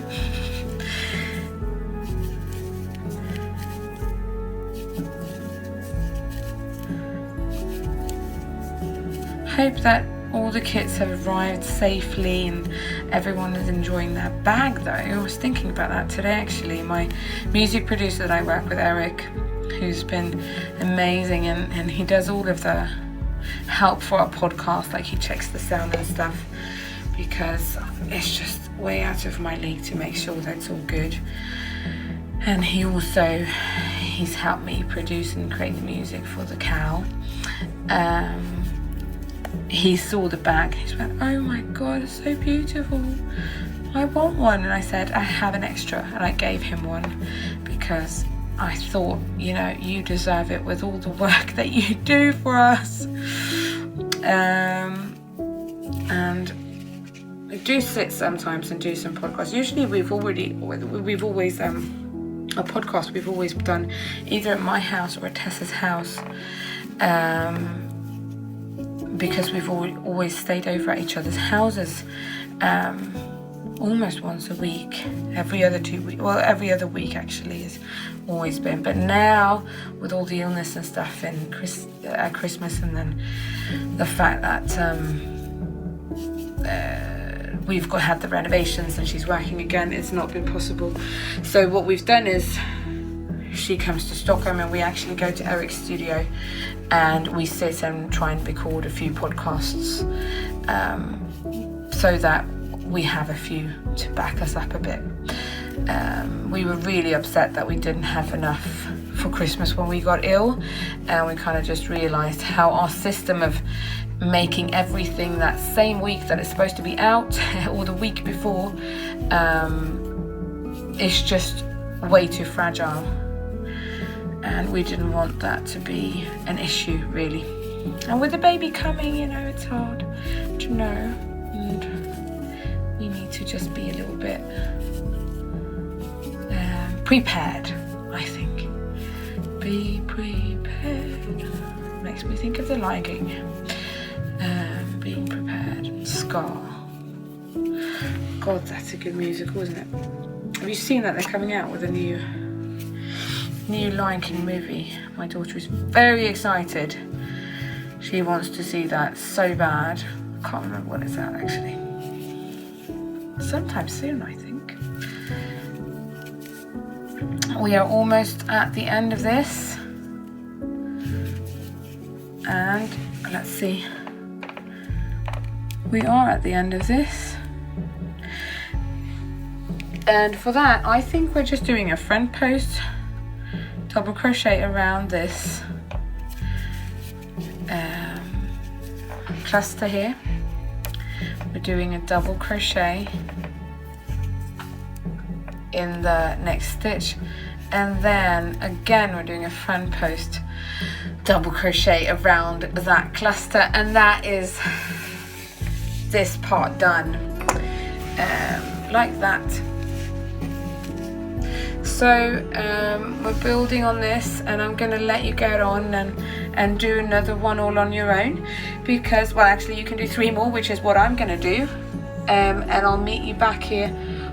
Hope that all the kits have arrived safely and everyone is enjoying their bag though. I was thinking about that today actually. My music producer that I work with, Erik, who's been amazing, and he does all of the help for our podcast, like he checks the sound and stuff, because it's just way out of my league to make sure that it's all good. And he's helped me produce and create the music for the cow. He saw the bag, he went, oh my god, it's so beautiful, I want one. And I said, I have an extra, and I gave him one because I thought, you know, you deserve it with all the work that you do for us. And I do sit sometimes and do some podcasts. Usually we've always a podcast we've always done either at my house or at Tess's house, because we've always stayed over at each other's houses almost once a week, every other 2 weeks. Well, every other week actually has always been. But now with all the illness and stuff and Christmas, and then the fact that we've had the renovations and she's working again, it's not been possible. So what we've done is she comes to Stockholm and we actually go to Erik's studio and we sit and try and record a few podcasts, so that we have a few to back us up a bit. We were really upset that we didn't have enough for Christmas when we got ill, and we kind of just realised how our system of making everything that same week that it's supposed to be out or the week before is just way too fragile, and we didn't want that to be an issue really. And with the baby coming, you know, it's hard to know, and we need to just be a little bit prepared, I think. Be prepared makes me think of the Lion King. Being prepared. Scar. God, that's a good musical, isn't it? Have you seen that they're coming out with a new Lion King movie? My daughter is very excited. She wants to see that so bad. I can't remember when it's out actually. Sometime soon, I think. we are almost at the end of this, and let's see, we are at the end of this, and for that I think we're just doing a front post double crochet around this cluster here. We're doing a double crochet in the next stitch, and then again we're doing a front post double crochet around that cluster, and that is this part done, like that. So we're building on this, and I'm going to let you get on and do another one all on your own, because, well, actually you can do 3 more, which is what I'm going to do, and I'll meet you back here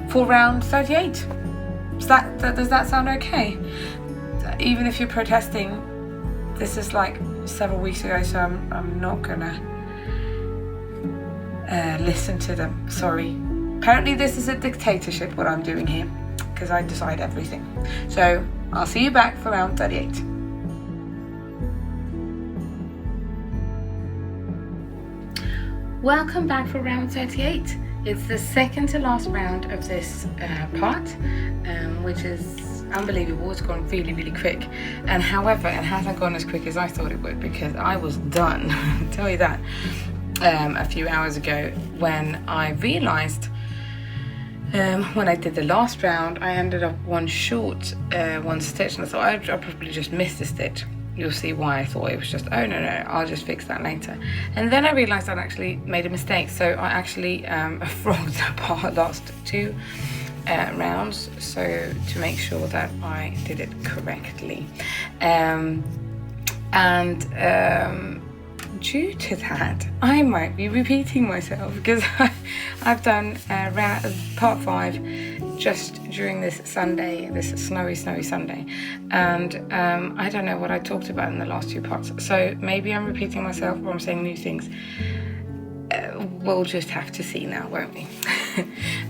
for round 38. Does that sound okay? Even if you're protesting, this is like several weeks ago, so I'm not gonna listen to them. Sorry. Apparently this is a dictatorship, what I'm doing here, because I decide everything. So I'll see you back for round 38. Welcome back for round 38. It's the second to last round of this part, which is unbelievable. It's gone really, really quick. And however, it hasn't gone as quick as I thought it would, because I was done, I'll tell you that, a few hours ago, when I realized when I did the last round, I ended up one short, one stitch, and I thought I'd probably just missed a stitch. You'll see why I thought it was just, oh no, I'll just fix that later. And then I realized I'd actually made a mistake. So I actually frogged apart the last 2 rounds, so to make sure that I did it correctly. Due to that, I might be repeating myself, because I've done part 5 just during this Sunday, this snowy Sunday, and I don't know what I talked about in the last 2 parts, so maybe I'm repeating myself or I'm saying new things. We'll just have to see now, won't we?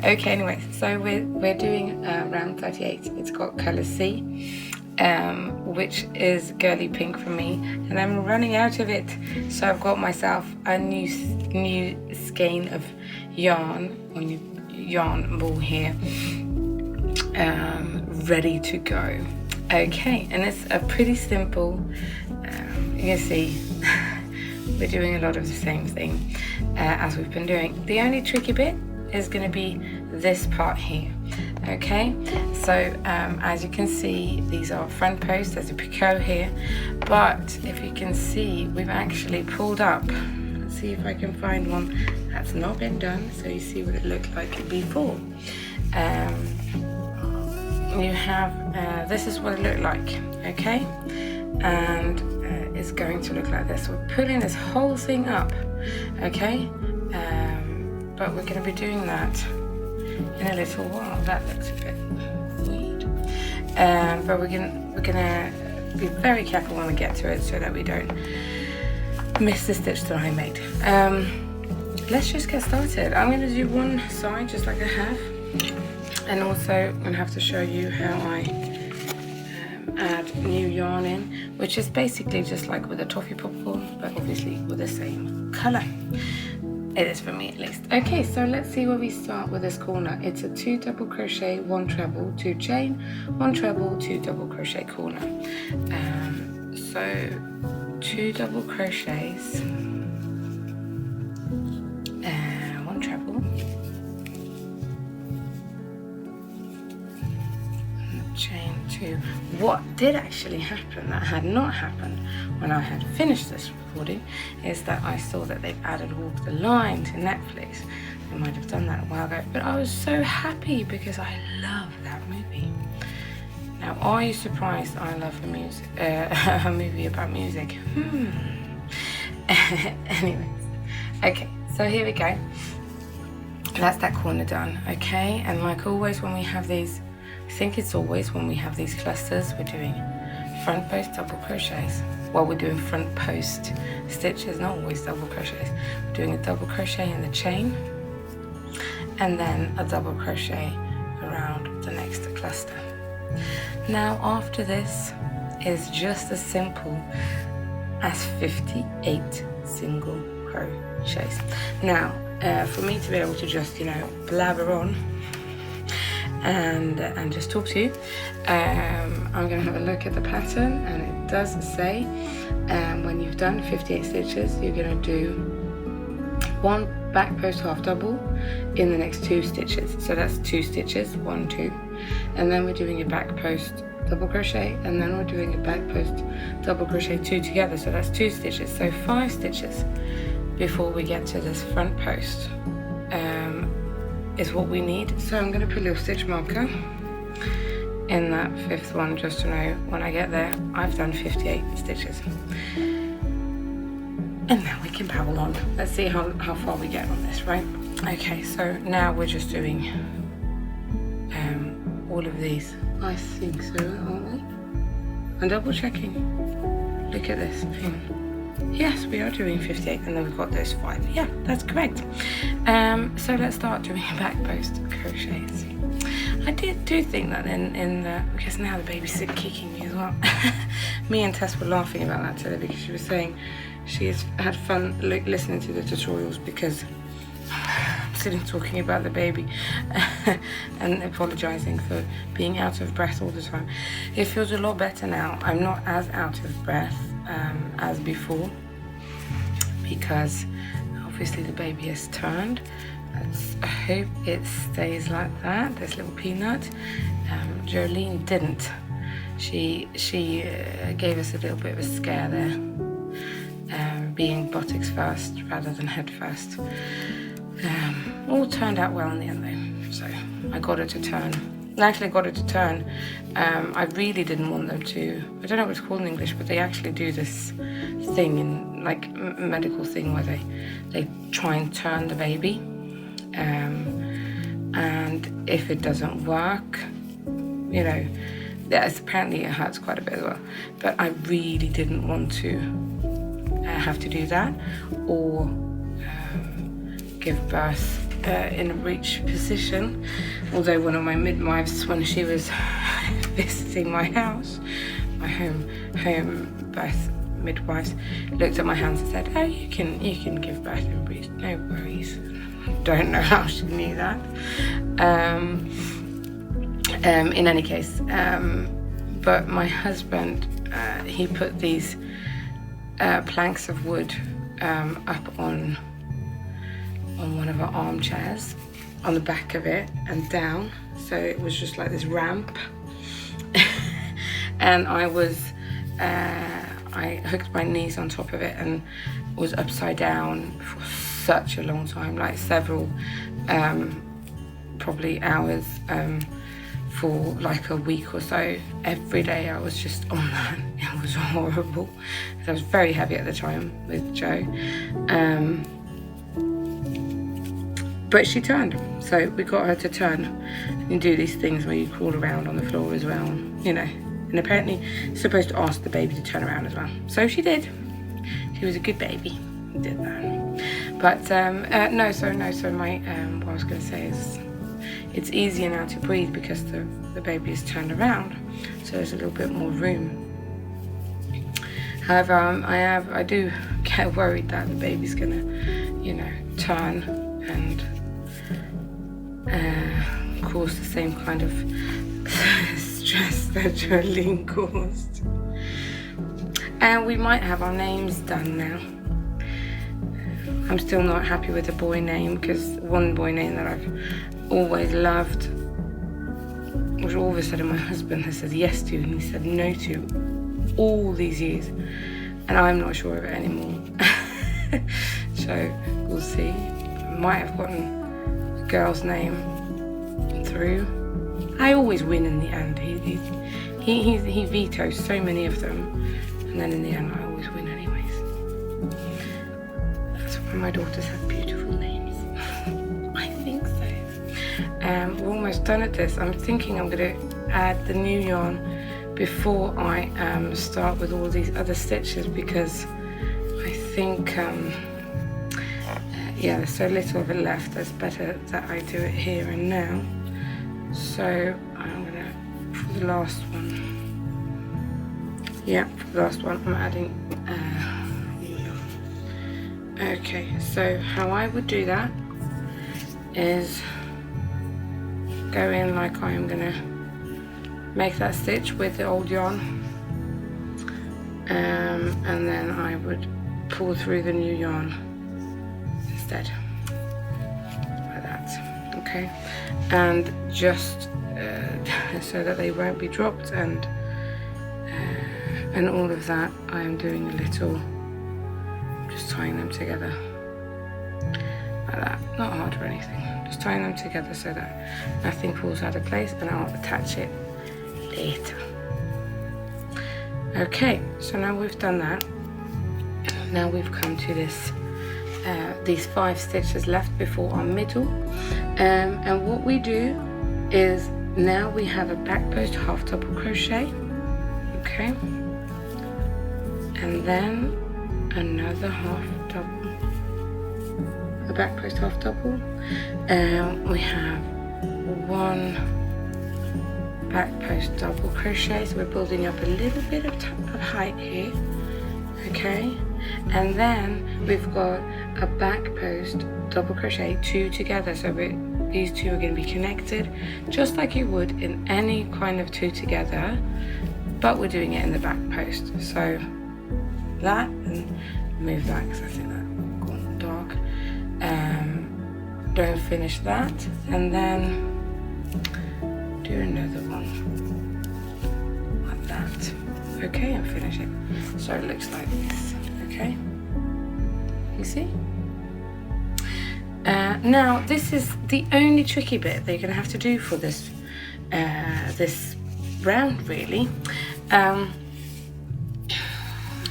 Okay, anyway, so we're doing round 38. It's got colour C, which is girly pink for me, and I'm running out of it, so I've got myself a new skein of yarn, or new yarn ball here, ready to go. Okay, and it's a pretty simple, you can see we're doing a lot of the same thing as we've been doing. The only tricky bit is going to be this part here. Okay, so as you can see, these are front posts. There's a picot here, but if you can see, we've actually pulled up. Let's see if I can find one that's not been done, so you see what it looked like before. You have this is what it looked like, okay, and it's going to look like this. We're pulling this whole thing up, okay, but we're going to be doing that in a little while. That looks a bit weird, but we're gonna be very careful when we get to it, so that we don't miss the stitch that I made. Let's just get started. I'm going to do one side just like I have, and also I'm going to have to show you how I add new yarn in, which is basically just like with a toffee popcorn, but obviously with the same colour. It is for me at least. Okay, so let's see where we start with this corner. It's a 2 double crochet, 1 treble, 2 chain, 1 treble, 2 double crochet corner. So 2 double crochets, 1 treble, chain 2. What did actually happen that had not happened when I had finished this recording is that I saw that they've added Walk the Line to Netflix. They might have done that a while ago, but I was so happy because I love that movie. Now, are you surprised I love a movie about music? Anyways, okay, so here we go. That's that corner done, okay? And like always when we have these, I think it's always when we have these clusters, we're doing front post double crochets. Well, we're doing front post stitches, not always double crochets. We're doing a double crochet in the chain, and then a double crochet around the next cluster. Now after this is just as simple as 58 single crochets. Now for me to be able to just, you know, blabber on and just talk to you, I'm going to have a look at the pattern, and it does say when you've done 58 stitches, you're going to do 1 back post half double in the next 2 stitches. So that's 2 stitches, 1, 2, and then we're doing a back post double crochet, and then we're doing a back post double crochet 2 together, so that's 2 stitches, so 5 stitches before we get to this front post is what we need. So I'm going to put a little stitch marker in that 5th one just to know when I get there I've done 58 stitches. And now we can babble on. Let's see how far we get on this, right? Okay, so now we're just doing all of these. I think so, aren't we? I'm double checking. Look at this. Hang on. Yes, we are doing 58, and then we've got those 5. Yeah, that's correct. So let's start doing back post crochets. I do think that in the, because now the baby's kicking me as well. Me and Tess were laughing about that today because she was saying she has had fun listening to the tutorials because I'm sitting talking about the baby and apologizing for being out of breath all the time. It feels a lot better now. I'm not as out of breath as before because obviously the baby has turned. I hope it stays like that. This little peanut. Jolene didn't. She gave us a little bit of a scare there, being buttocks first rather than head first. All turned out well in the end though, so I got her to turn. Actually got her to turn. I really didn't want them to, I don't know what it's called in English, but they actually do this thing in like medical thing where they try and turn the baby. And if it doesn't work, you know, apparently it hurts quite a bit as well. But I really didn't want to have to do that or give birth in a breech position. Although one of my midwives, when she was visiting my house, my home birth midwives, looked at my hands and said, "Oh, you can give birth in breech, no worries." Don't know how she knew that. In any case, but my husband, he put these planks of wood up on one of our armchairs, on the back of it and down, so it was just like this ramp. And I hooked my knees on top of it and was upside down for such a long time, like several probably hours, for like a week or so. Every day I was just on that. It was horrible. I was very heavy at the time with Jo, but she turned, so we got her to turn and do these things where you crawl around on the floor as well, you know, and apparently you're supposed to ask the baby to turn around as well, so she did. She was a good baby, did that. But so my what I was going to say is it's easier now to breathe because the baby is turned around, so there's a little bit more room. However, I do get worried that the baby's gonna, you know, turn and cause the same kind of stress that Jolene caused. And we might have our names done now. I'm still not happy with the boy name, because one boy name that I've always loved, which all of a sudden my husband has said yes to and he said no to all these years, and I'm not sure of it anymore. So we'll see. I might have gotten a girl's name through. I always win in the end. He vetoes so many of them, and then in the end I always win anyways. That's why my daughters have beautiful names. I think so. We're almost done at this. I'm thinking I'm going to add the new yarn before I start with all these other stitches, because I think yeah, there's so little of it left. It's better that I do it here and now. So I'm gonna, for the last one. Yeah, for the last one I'm adding okay, so how I would do that is go in like I am gonna make that stitch with the old yarn, and then I would pull through the new yarn instead, like that, okay, and just so that they won't be dropped and all of that. I am doing a little, just tying them together like that, not hard or anything, just tying them together so that nothing falls out of place, and I'll attach it later. Okay, so now we've done that, now we've come to this these 5 stitches left before our middle, and what we do is now we have a back post half double crochet, okay, and then another half double, a back post half double, we have 1 back post double crochet, so we're building up a little bit of height here, okay, and then we've got a back post double crochet, 2 together, so these 2 are going to be connected just like you would in any kind of 2 together, but we're doing it in the back post. So that, and move that because I think that's gone dark, don't finish that, and then do another one like that, okay, and finish it so it looks like this, okay, you see. Now this is the only tricky bit that you're going to have to do for this this round really.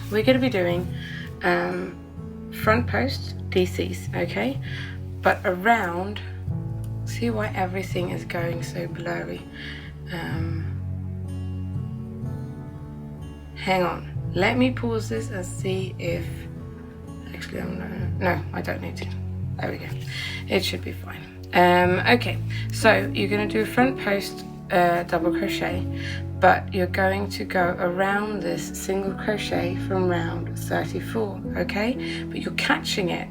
We're going to be doing front post DCs, okay, but around, see why everything is going so blurry, hang on, let me pause this and see if, actually no, I don't need to, there we go, it should be fine. Okay, so you're going to do a front post double crochet, but you're going to go around this single crochet from round 34, okay, but you're catching it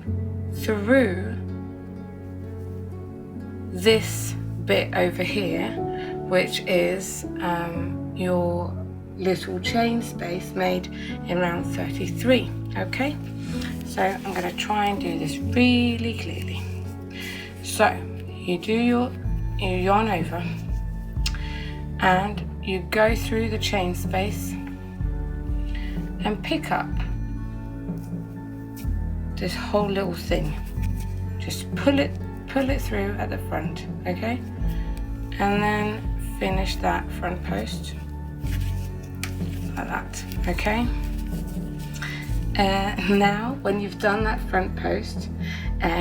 through this bit over here, which is your little chain space made in round 33, okay. So I'm going to try and do this really clearly. So you do your yarn over and you go through the chain space and pick up this whole little thing, just pull it through at the front, okay, and then finish that front post like that, okay. Now when you've done that front post,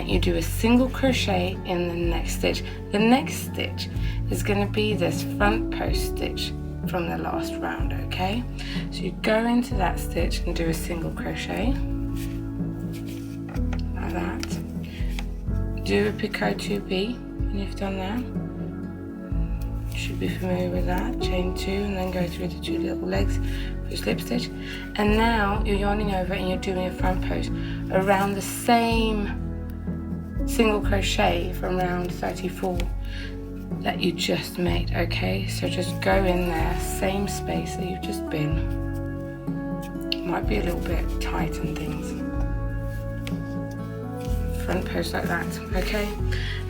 you do a single crochet in the next stitch. The next stitch is going to be this front post stitch from the last round, okay, so you go into that stitch and do a single crochet like that, do a picot 2b when you've done that, you should be familiar with that, chain 2 and then go through the 2 little legs for your slip stitch, and now you're yarning over and you're doing a front post around the same single crochet from round 34 that you just made, okay, so just go in there, same space that you've just been, might be a little bit tight and things, front post like that, okay,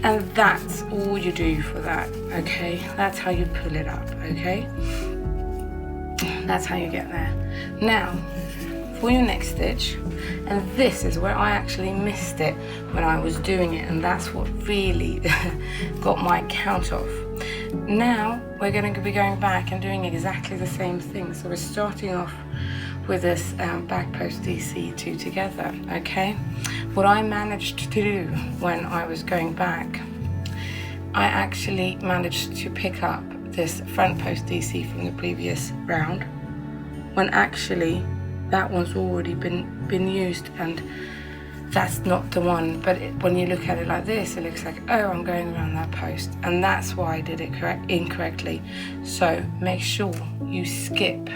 and that's all you do for that, okay, that's how you pull it up, okay, that's how you get there. Now for your next stitch, and this is where I actually missed it when I was doing it, and that's what really got my count off. Now we're going to be going back and doing exactly the same thing, so we're starting off with this back post DC 2 together, okay. What I managed to do when I was going back, I actually managed to pick up this front post DC from the previous round, when actually that one's already been used and that's not the one. But when you look at it like this, it looks like, oh, I'm going around that post, and that's why I did it incorrectly. So make sure you skip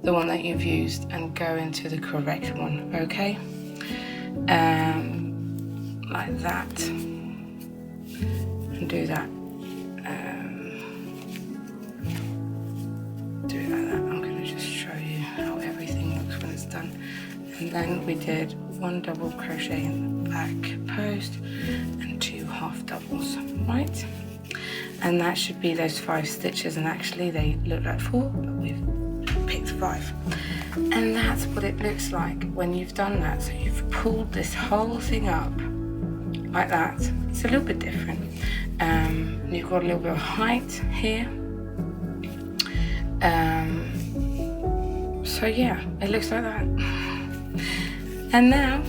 the one that you've used and go into the correct one, okay? Like that, and do that. Do it like that. I'm going to just show you how everything looks when it's done. And then we did 1 double crochet in the back post and 2 half doubles, right? And that should be those 5 stitches, and actually they look like 4, but we've picked 5. And that's what it looks like when you've done that. So you've pulled this whole thing up like that. It's a little bit different. You've got a little bit of height here. So yeah, it looks like that. And now,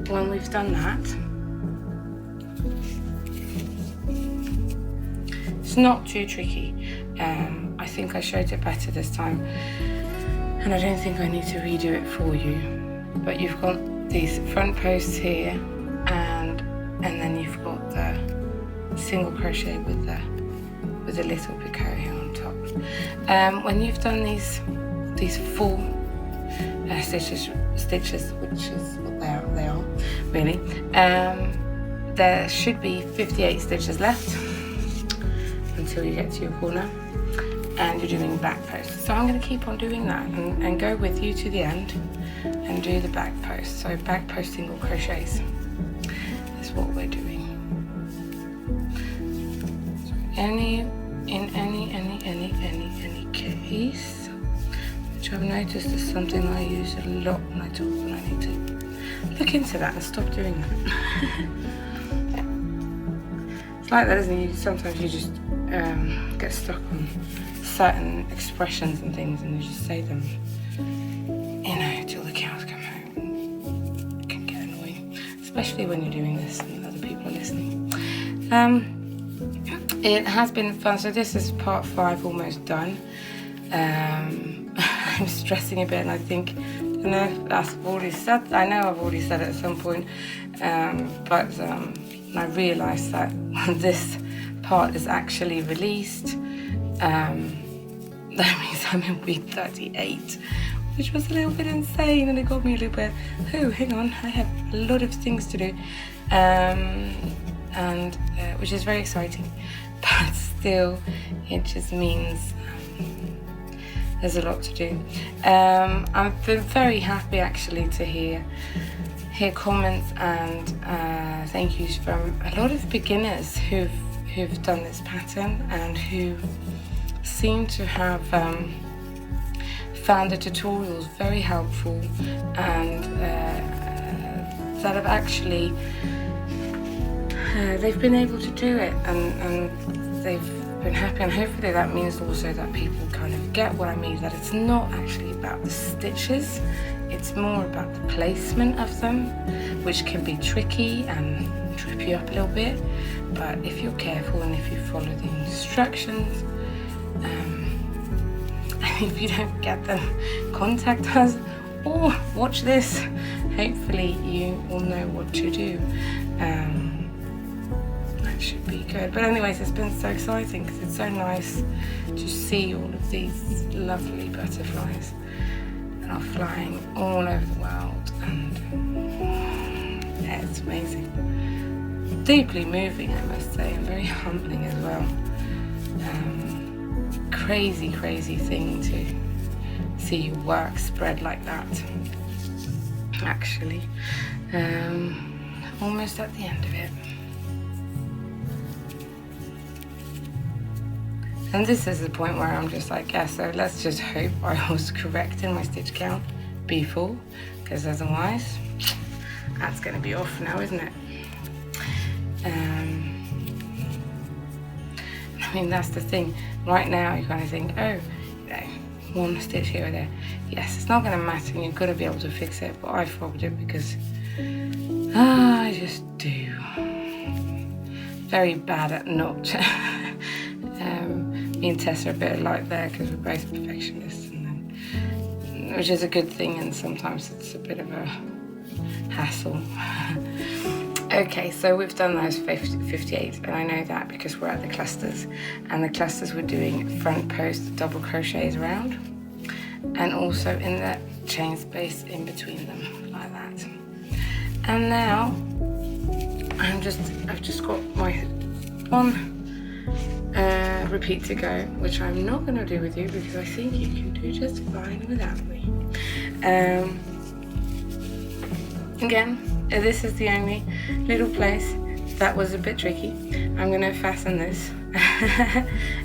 when we've done that, it's not too tricky. I think I showed it better this time, and I don't think I need to redo it for you. But you've got these front posts here, and then you've got the single crochet with the little picot here on top. When you've done these 4 stitches, which is what they are really, there should be 58 stitches left until you get to your corner, and you're doing back posts. So I'm going to keep on doing that and go with you to the end and do the back post. So back post single crochets is what we're doing. So in any case, which I've noticed is something I use a lot when I talk, and I need to look into that and stop doing that. It's like that, isn't it? Sometimes you just get stuck on certain expressions and things, and you just say them, you know, till the cows come home. It can get annoying, especially when you're doing this and other people are listening. It has been fun. So this is part 5, almost done. I'm stressing a bit, and I think, I don't know if I've already said, I know I've already said it at some point, but I realised that this part is actually released. That means I'm in week 38, which was a little bit insane, and it got me a little bit, oh, hang on, I have a lot of things to do, and which is very exciting, but still, it just means there's a lot to do. I've been very happy actually to hear comments and thank yous from a lot of beginners who've done this pattern and who seem to have found the tutorials very helpful, and that have actually they've been able to do it, and they've been happy, and hopefully that means also that people kind of get what I mean, that it's not actually about the stitches, it's more about the placement of them, which can be tricky and trip you up a little bit, but if you're careful and if you follow the instructions, and if you don't get them, contact us or watch this. Hopefully you will know what to do. That should be good. But anyways, it's been so exciting because it's so nice to see all of these lovely butterflies that are flying all over the world, and yeah, it's amazing. Deeply moving, I must say, and very humbling as well. Crazy thing to see your work spread like that, actually. Almost at the end of it. And this is the point where I'm just like, yeah, so let's just hope I was correct in my stitch count before, because otherwise that's going to be off now, isn't it? I mean, that's the thing. Right now you kind of think, oh, you know, one stitch here or there. Yes, it's not going to matter, and you've got to be able to fix it, but I fobbed it because I just do. Very bad at not. Me and Tess are a bit alike there because we're both perfectionists, and then, which is a good thing, and sometimes it's a bit of a hassle. Okay, so we've done those 58, and I know that because we're at the clusters, and the clusters we're doing front post double crochets around, and also in the chain space in between them, like that. And now I've just got my one repeat to go, which I'm not going to do with you because I think you can do just fine without me. Again, this is the only little place that was a bit tricky. I'm going to fasten this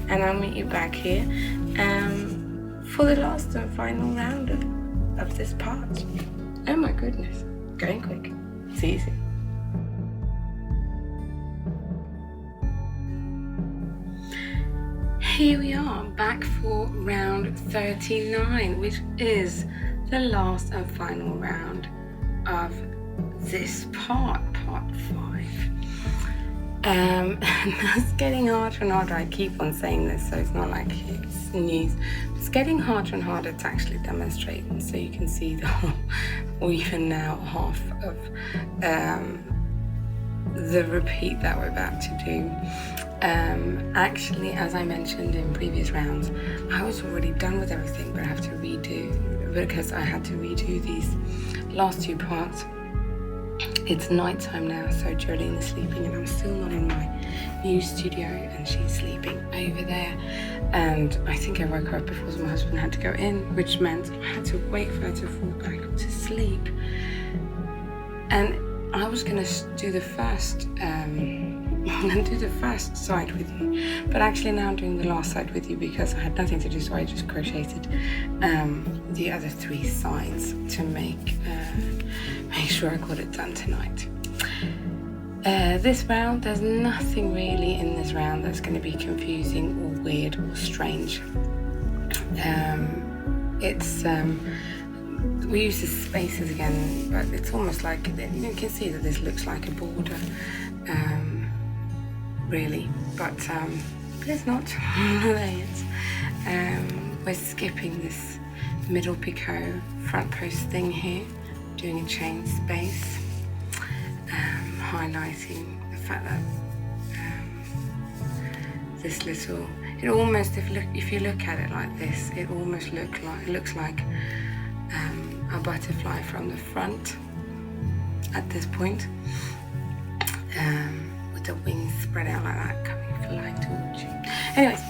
and I'll meet you back here for the last and final round of this part. Oh my goodness, going quick. See you soon. Here we are, back for round 39, which is the last and final round of this part 5. It's getting harder and harder. I keep on saying this, so it's not like it's news. It's getting harder and harder to actually demonstrate, and so you can see the whole, or even now half of the repeat that we're about to do. Actually, as I mentioned in previous rounds, I was already done with everything, but I have to redo, because I had to redo these last 2 parts. It's night time now, so Jolene is sleeping, and I'm still not in my new studio, and she's sleeping over there. And I think I woke her up before my husband had to go in, which meant I had to wait for her to fall back to sleep. And I was gonna do the first side with you, but actually now I'm doing the last side with you because I had nothing to do, so I just crocheted the other 3 sides to make sure I got it done tonight. This round, there's nothing really in this round that's going to be confusing or weird or strange. We use the spaces again, but it's almost like, you can see that this looks like a border, really, but it's not. There it is. We're skipping this middle picot front post thing here, doing a chain space, highlighting the fact that this little, it almost, if you look at it like this, it almost looks like a butterfly from the front at this point, with the wings spread out like that, coming flying towards you. Anyways,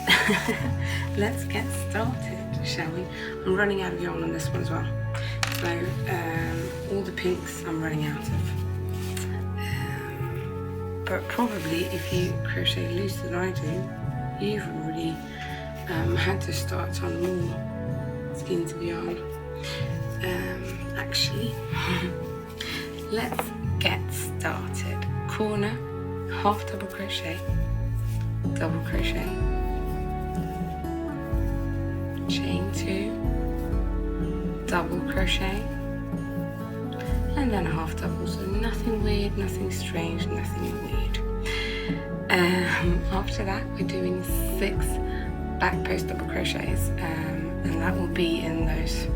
let's get started, shall we? I'm running out of yarn on this one as well, so all the pinks I'm running out of. But probably if you crochet loose than I do, you've already had to start on more skeins of yarn. Actually, let's get started. Corner, half double crochet, chain 2, double crochet, and then a half double. So nothing weird, nothing strange, nothing weird. After that, we're doing 6 back post double crochets, and that will be in those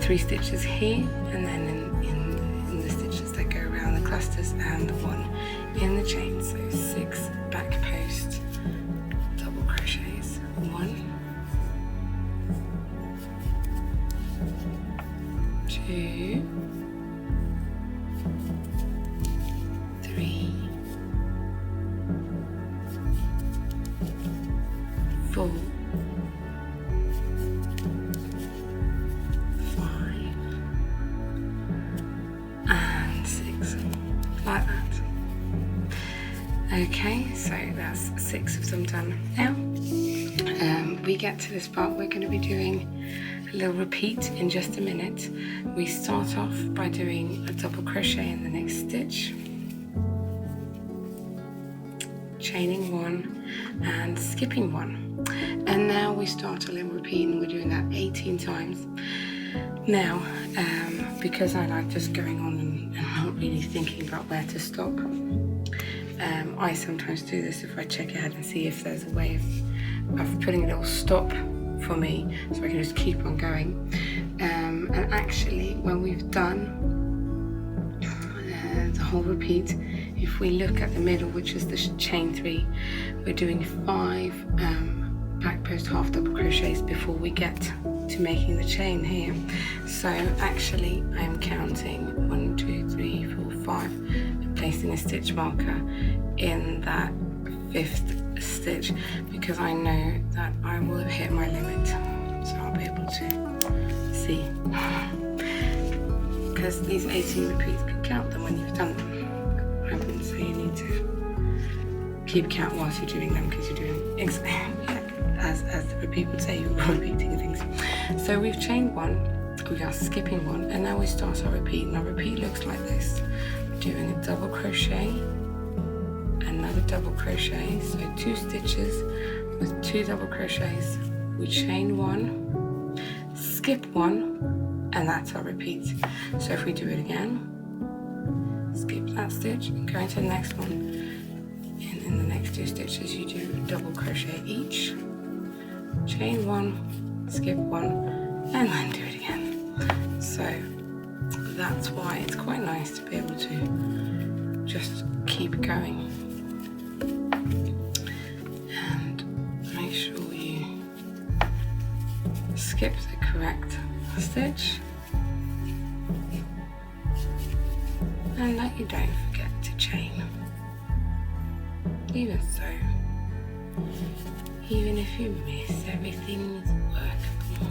3 stitches here, and then in the stitches that go around the clusters, and 1 in the chain. So 6 back post double crochets. 1, 2, 3, 4, 5, and 6, like that. Okay, so that's 6 of them done. Now, we get to this part, we're going to be doing a little repeat in just a minute. We start off by doing a double crochet in the next stitch, chaining 1 and skipping 1, and now we start a little repeat, and we're doing that 18 times. Now, because I like just going on and not really thinking about where to stop, I sometimes do this if I check ahead and see if there's a way of putting a little stop for me, so I can just keep on going. And actually, when we've done whole repeat. If we look at the middle, which is the chain 3, we're doing 5 back post half double crochets before we get to making the chain here. So actually I'm counting 1, 2, 3, 4, 5 and placing a stitch marker in that 5th stitch, because I know that I will have hit my limit, so I'll be able to see. Because these 18 repeats, you can count them when you've done them. I wouldn't say you need to keep count whilst you're doing them, because you're doing exactly as the repeat would say, you're repeating things. So we've chained 1, we are skipping 1, and now we start our repeat. And our repeat looks like this. We're doing a double crochet, another double crochet, so 2 stitches with 2 double crochets. We chain 1, skip 1, and that's our repeat. So if we do it again, skip that stitch and go into the next one, and in the next 2 stitches you do a double crochet each, chain 1, skip 1, and then do it again. So that's why it's quite nice to be able to just keep going and make sure you skip the correct stitch and that you don't forget to chain. Even so, even if you miss, everything is workable.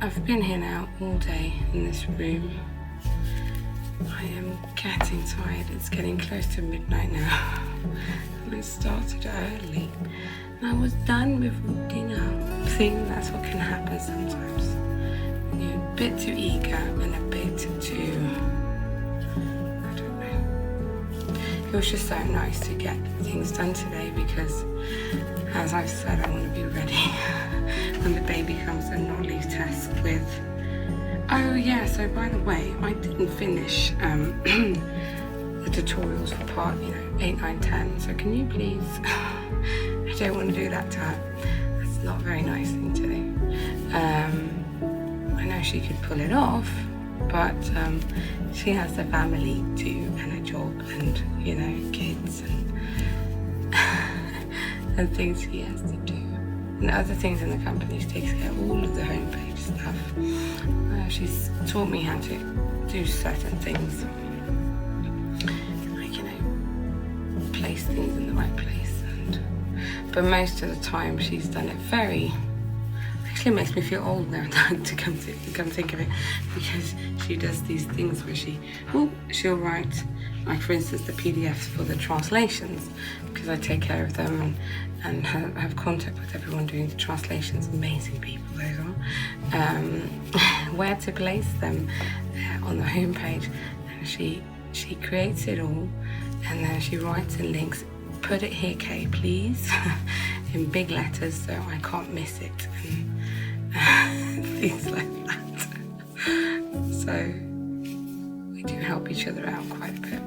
I've been here now all day in this room. I am getting tired. It's getting close to midnight now. And I started early. And I was done before dinner. See, that's what can happen sometimes. When you're a bit too eager and a bit too... I don't know. It was just so nice to get things done today because, as I've said, I want to be ready when the baby comes and not leave Tess with... Oh yeah, so by the way, I didn't finish the tutorials for part, 8, 9, 10. So can you please, I don't want to do that to her. That's not a very nice thing to do. I know she could pull it off, but she has a family too and a job and, kids and, and things she has to do. And other things in the company. She takes care of all of the homepage stuff. She's taught me how to do certain things, like place things in the right place. But most of the time, she's done it very. Actually, makes me feel old now to come think of it, because she does these things where she'll write, like for instance, the PDFs for the translations, because I take care of them and have contact with everyone doing the translations. Amazing people those are. Where to place them on the homepage, and she creates it all, and then she writes in links. Put it here, Kay, please, in big letters so I can't miss it, and things like that. So we do help each other out quite a bit.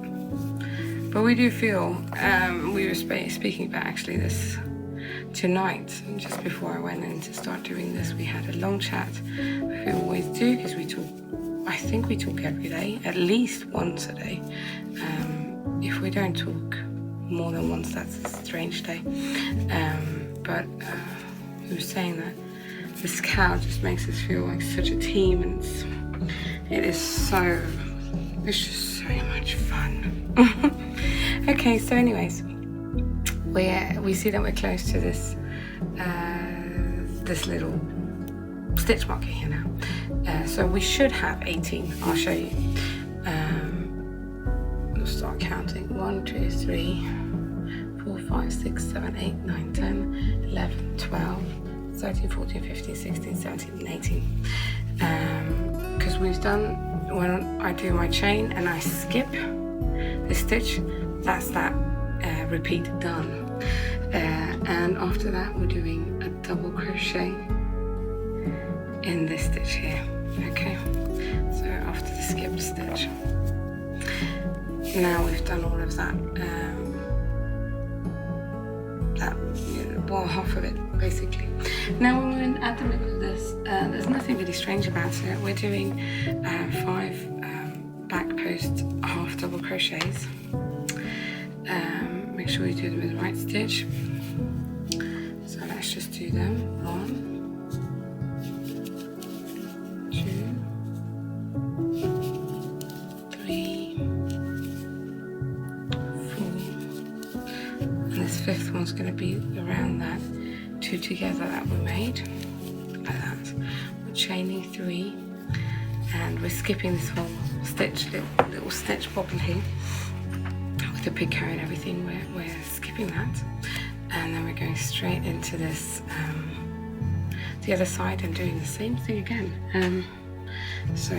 But we do feel, we were speaking about actually this tonight, just before I went in to start doing this, we had a long chat, like we always do, because we talk, I think we talk every day, at least once a day. If we don't talk more than once, that's a strange day. But we were saying that this cow just makes us feel like such a team, and it's just so much fun. Okay, so anyways, we see that we're close to this this little stitch marker here now. So we should have 18. I'll show you. We'll start counting. 1, 2, 3, 4, 5, 6, 7, 8, 9, 10, 11, 12, 13, 14, 15, 16, 17, and 18. Because we've done, when I do my chain and I skip the stitch, that's that repeat done. And after that we're doing a double crochet in this stitch here. Okay, so after the skipped stitch, now we've done all of that, half of it basically. Now when we're at the middle of this, there's nothing really strange about it. We're doing 5 post half double crochets. Make sure you do them with the right stitch. So let's just do them. 1, 2, 3, 4, and this 5th one's going to be around that 2 together that we made, like that. We're chaining 3, and we're skipping this whole stitch, little stitch properly with the picot and everything. We're skipping that, and then we're going straight into this the other side and doing the same thing again. So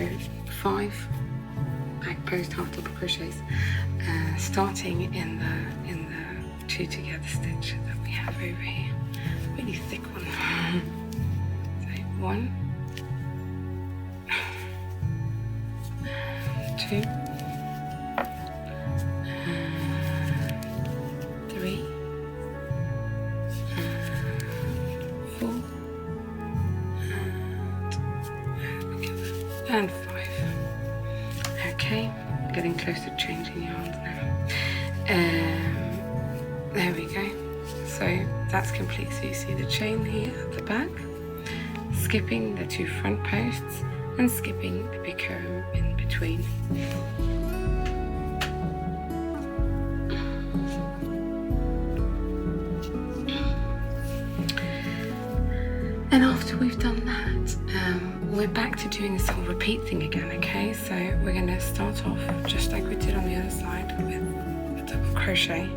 5 back post half double crochets, starting in the 2 together stitch that we have over here, really thick one. So 1, 2, 3, 4, and 5. Okay, getting close to changing yarns now. There we go. So that's complete. So you see the chain here at the back, skipping the 2 front posts, and skipping the picot in between. And after we've done that, we're back to doing this whole repeat thing again, okay? So we're going to start off just like we did on the other side with a double crochet,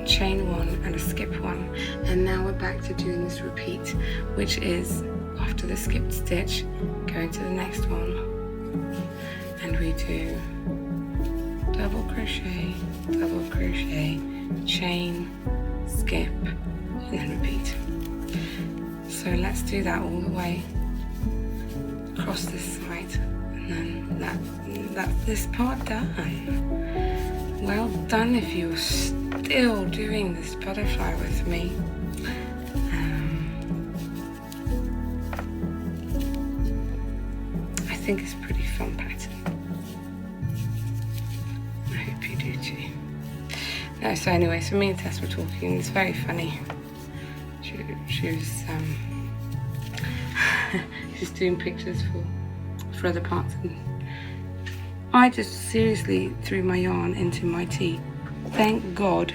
chain 1 and a skip 1, and now we're back to doing this repeat, which is after the skipped stitch, going to the next one, and we do double crochet, chain, skip, and then repeat. So let's do that all the way across this side, and then that's this part done. Well done if you're still doing this butterfly with me. I think it's a pretty fun pattern. I hope you do too. No, so anyway, so me and Tess were talking, and it's very funny. She was she's doing pictures for other parts, and I just seriously threw my yarn into my tea. Thank God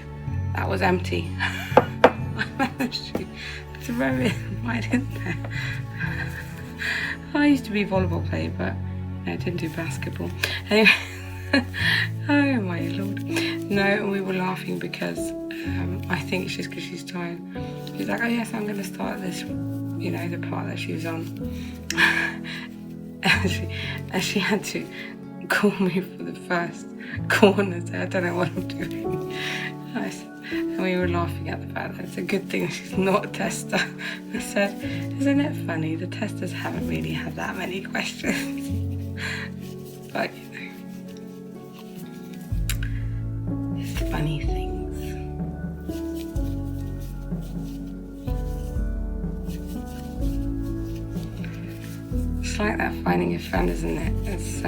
that was empty. I managed to throw it right in there. I used to be a volleyball player, but I didn't do basketball. Anyway, oh my Lord. No, and we were laughing because I think it's just because she's tired. She's like, oh yes, I'm going to start this, you know, the part that she was on. and she had to call me for the first corner, so I don't know what I'm doing. And we were laughing at the fact that it's a good thing she's not a tester. I said, isn't it funny? The testers haven't really had that many questions. But, you know, it's funny things. It's like that finding your friend, isn't it? It's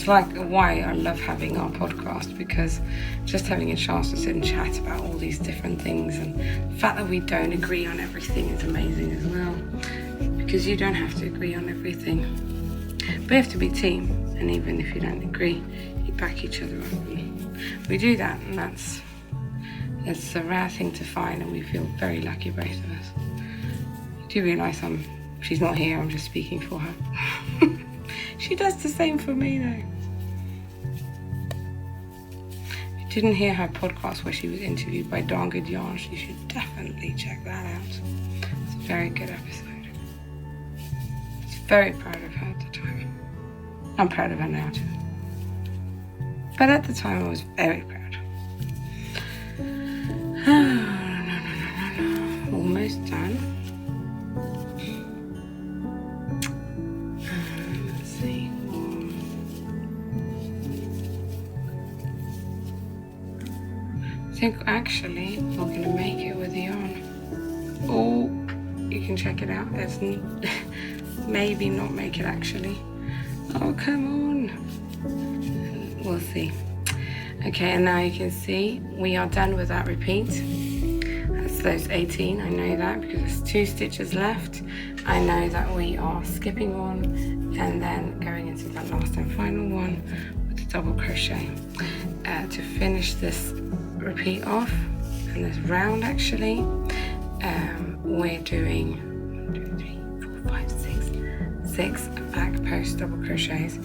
like why I love having our podcast, because just having a chance to sit and chat about all these different things, and the fact that we don't agree on everything is amazing as well, because you don't have to agree on everything, but you have to be a team, and even if you don't agree, you back each other up, and we do that, and it's a rare thing to find, and we feel very lucky, both of us. I do realise she's not here, I'm just speaking for her. She does the same for me though. If you didn't hear her podcast where she was interviewed by Darn Good Yarns, you should definitely check that out. It's a very good episode. I was very proud of her at the time. I'm proud of her now too. But at the time I was very proud. Almost done. I think actually we're going to make it with the yarn. Oh, you can check it out. It's maybe not make it actually. Oh, come on. we'll see. Okay, and now you can see we are done with that repeat. That's those 18, I know that because there's 2 stitches left. I know that we are skipping one and then going into that last and final one with the double crochet to finish this repeat off. And this round actually, we're doing 1, 2, 3, 4, 5, 6 back post double crochets.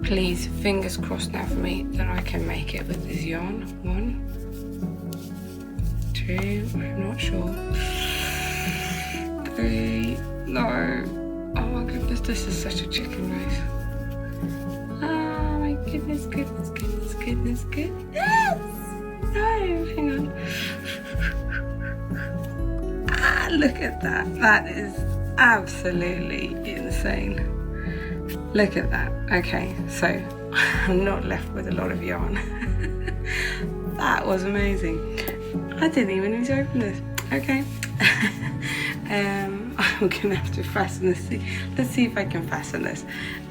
Please, fingers crossed now for me that I can make it with this yarn. 1, 2, I'm not sure. 3, no. Oh my goodness, this is such a chicken race. Oh my goodness, goodness, goodness, goodness, goodness. Yes! No, hang on. Ah, look at that. That is absolutely insane. Look at that. Okay, so I'm not left with a lot of yarn. That was amazing. I didn't even need to open this. Okay. I'm gonna have to fasten this. Let's see if I can fasten this.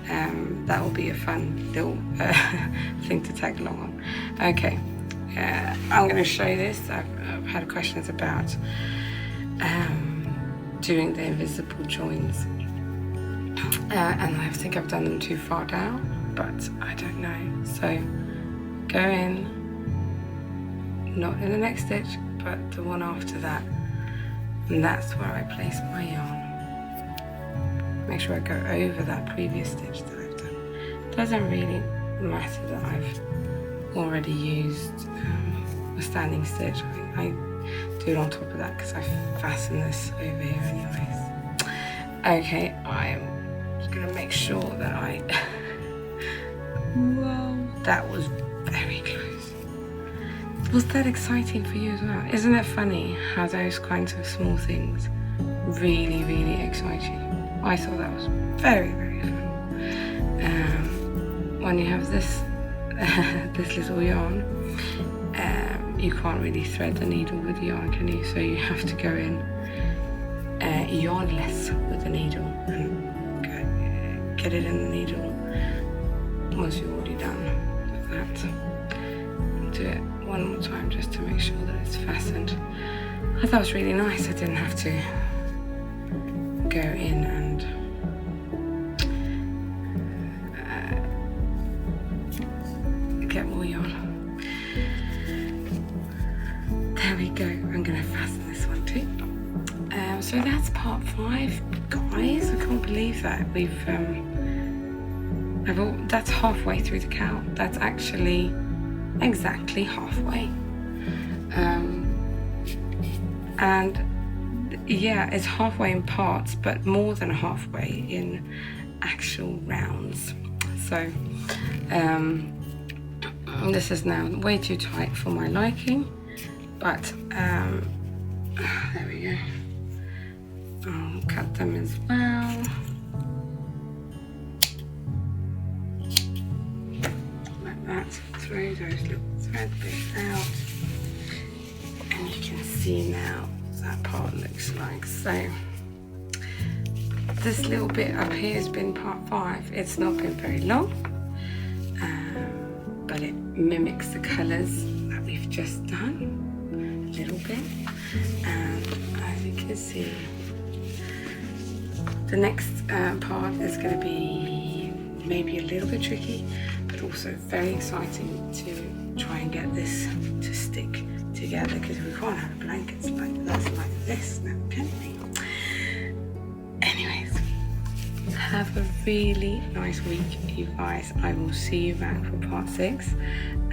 That will be a fun little thing to tag along on. Okay. I'm going to show this. I've had questions about doing the invisible joins, and I think I've done them too far down, but I don't know. So go in, not in the next stitch, but the one after that, and that's where I place my yarn. Make sure I go over that previous stitch that I've done. It doesn't really matter that I've already used a standing stitch. I do it on top of that because I fasten this over here anyways. Okay, I'm just gonna make sure that I whoa, that was very close. Was that exciting for you as well? Isn't it funny how those kinds of small things really, really excite you? I thought that was very, very fun. When you have this this little yarn, you can't really thread the needle with the yarn, can you? So you have to go in yarnless with the needle and get it in the needle once you're already done with that. I'll do it one more time just to make sure that it's fastened. I thought it was really nice. I didn't have to go in and get more yarn. There we go. I'm going to fasten this one too. So that's part 5, guys. I can't believe that we've that's halfway through the cowl. That's actually exactly halfway. And yeah, it's halfway in parts, but more than halfway in actual rounds. So this is now way too tight for my liking, but there we go. I'll cut them as well. Like that. Throw those little thread bits out, and you can see now what that part looks like. So this little bit up here has been part 5. It's not been very long, but it mimics the colours that we've just done a little bit. And as you can see, the next part is going to be maybe a little bit tricky, but also very exciting to try and get this to stick together, because we can't have blankets like this now, can we? Anyways, have a really nice week, you guys. I will see you back for part 6.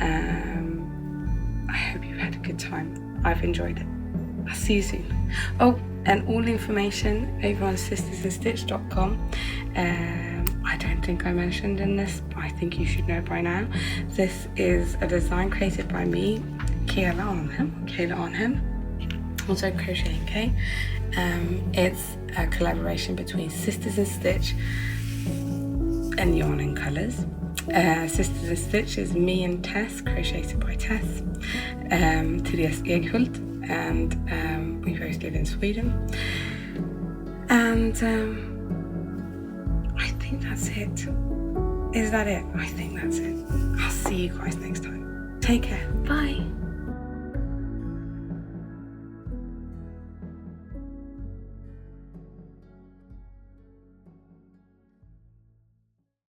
I hope you've had a good time. I've enjoyed it. I'll see you soon. Oh, and all information over on SistersInStitch.com. I don't think I mentioned in this, but I think you should know by now. This is a design created by me, Kela Ahnhem, also Crochet and K. It's a collaboration between SistersInStitch and Yarn and Colours. SistersInStitch is me and Tess, crocheted by Tess, Therese Eghult, and we both live in Sweden. And I think that's it. Is that it? I think that's it. I'll see you guys next time. Take care. Bye.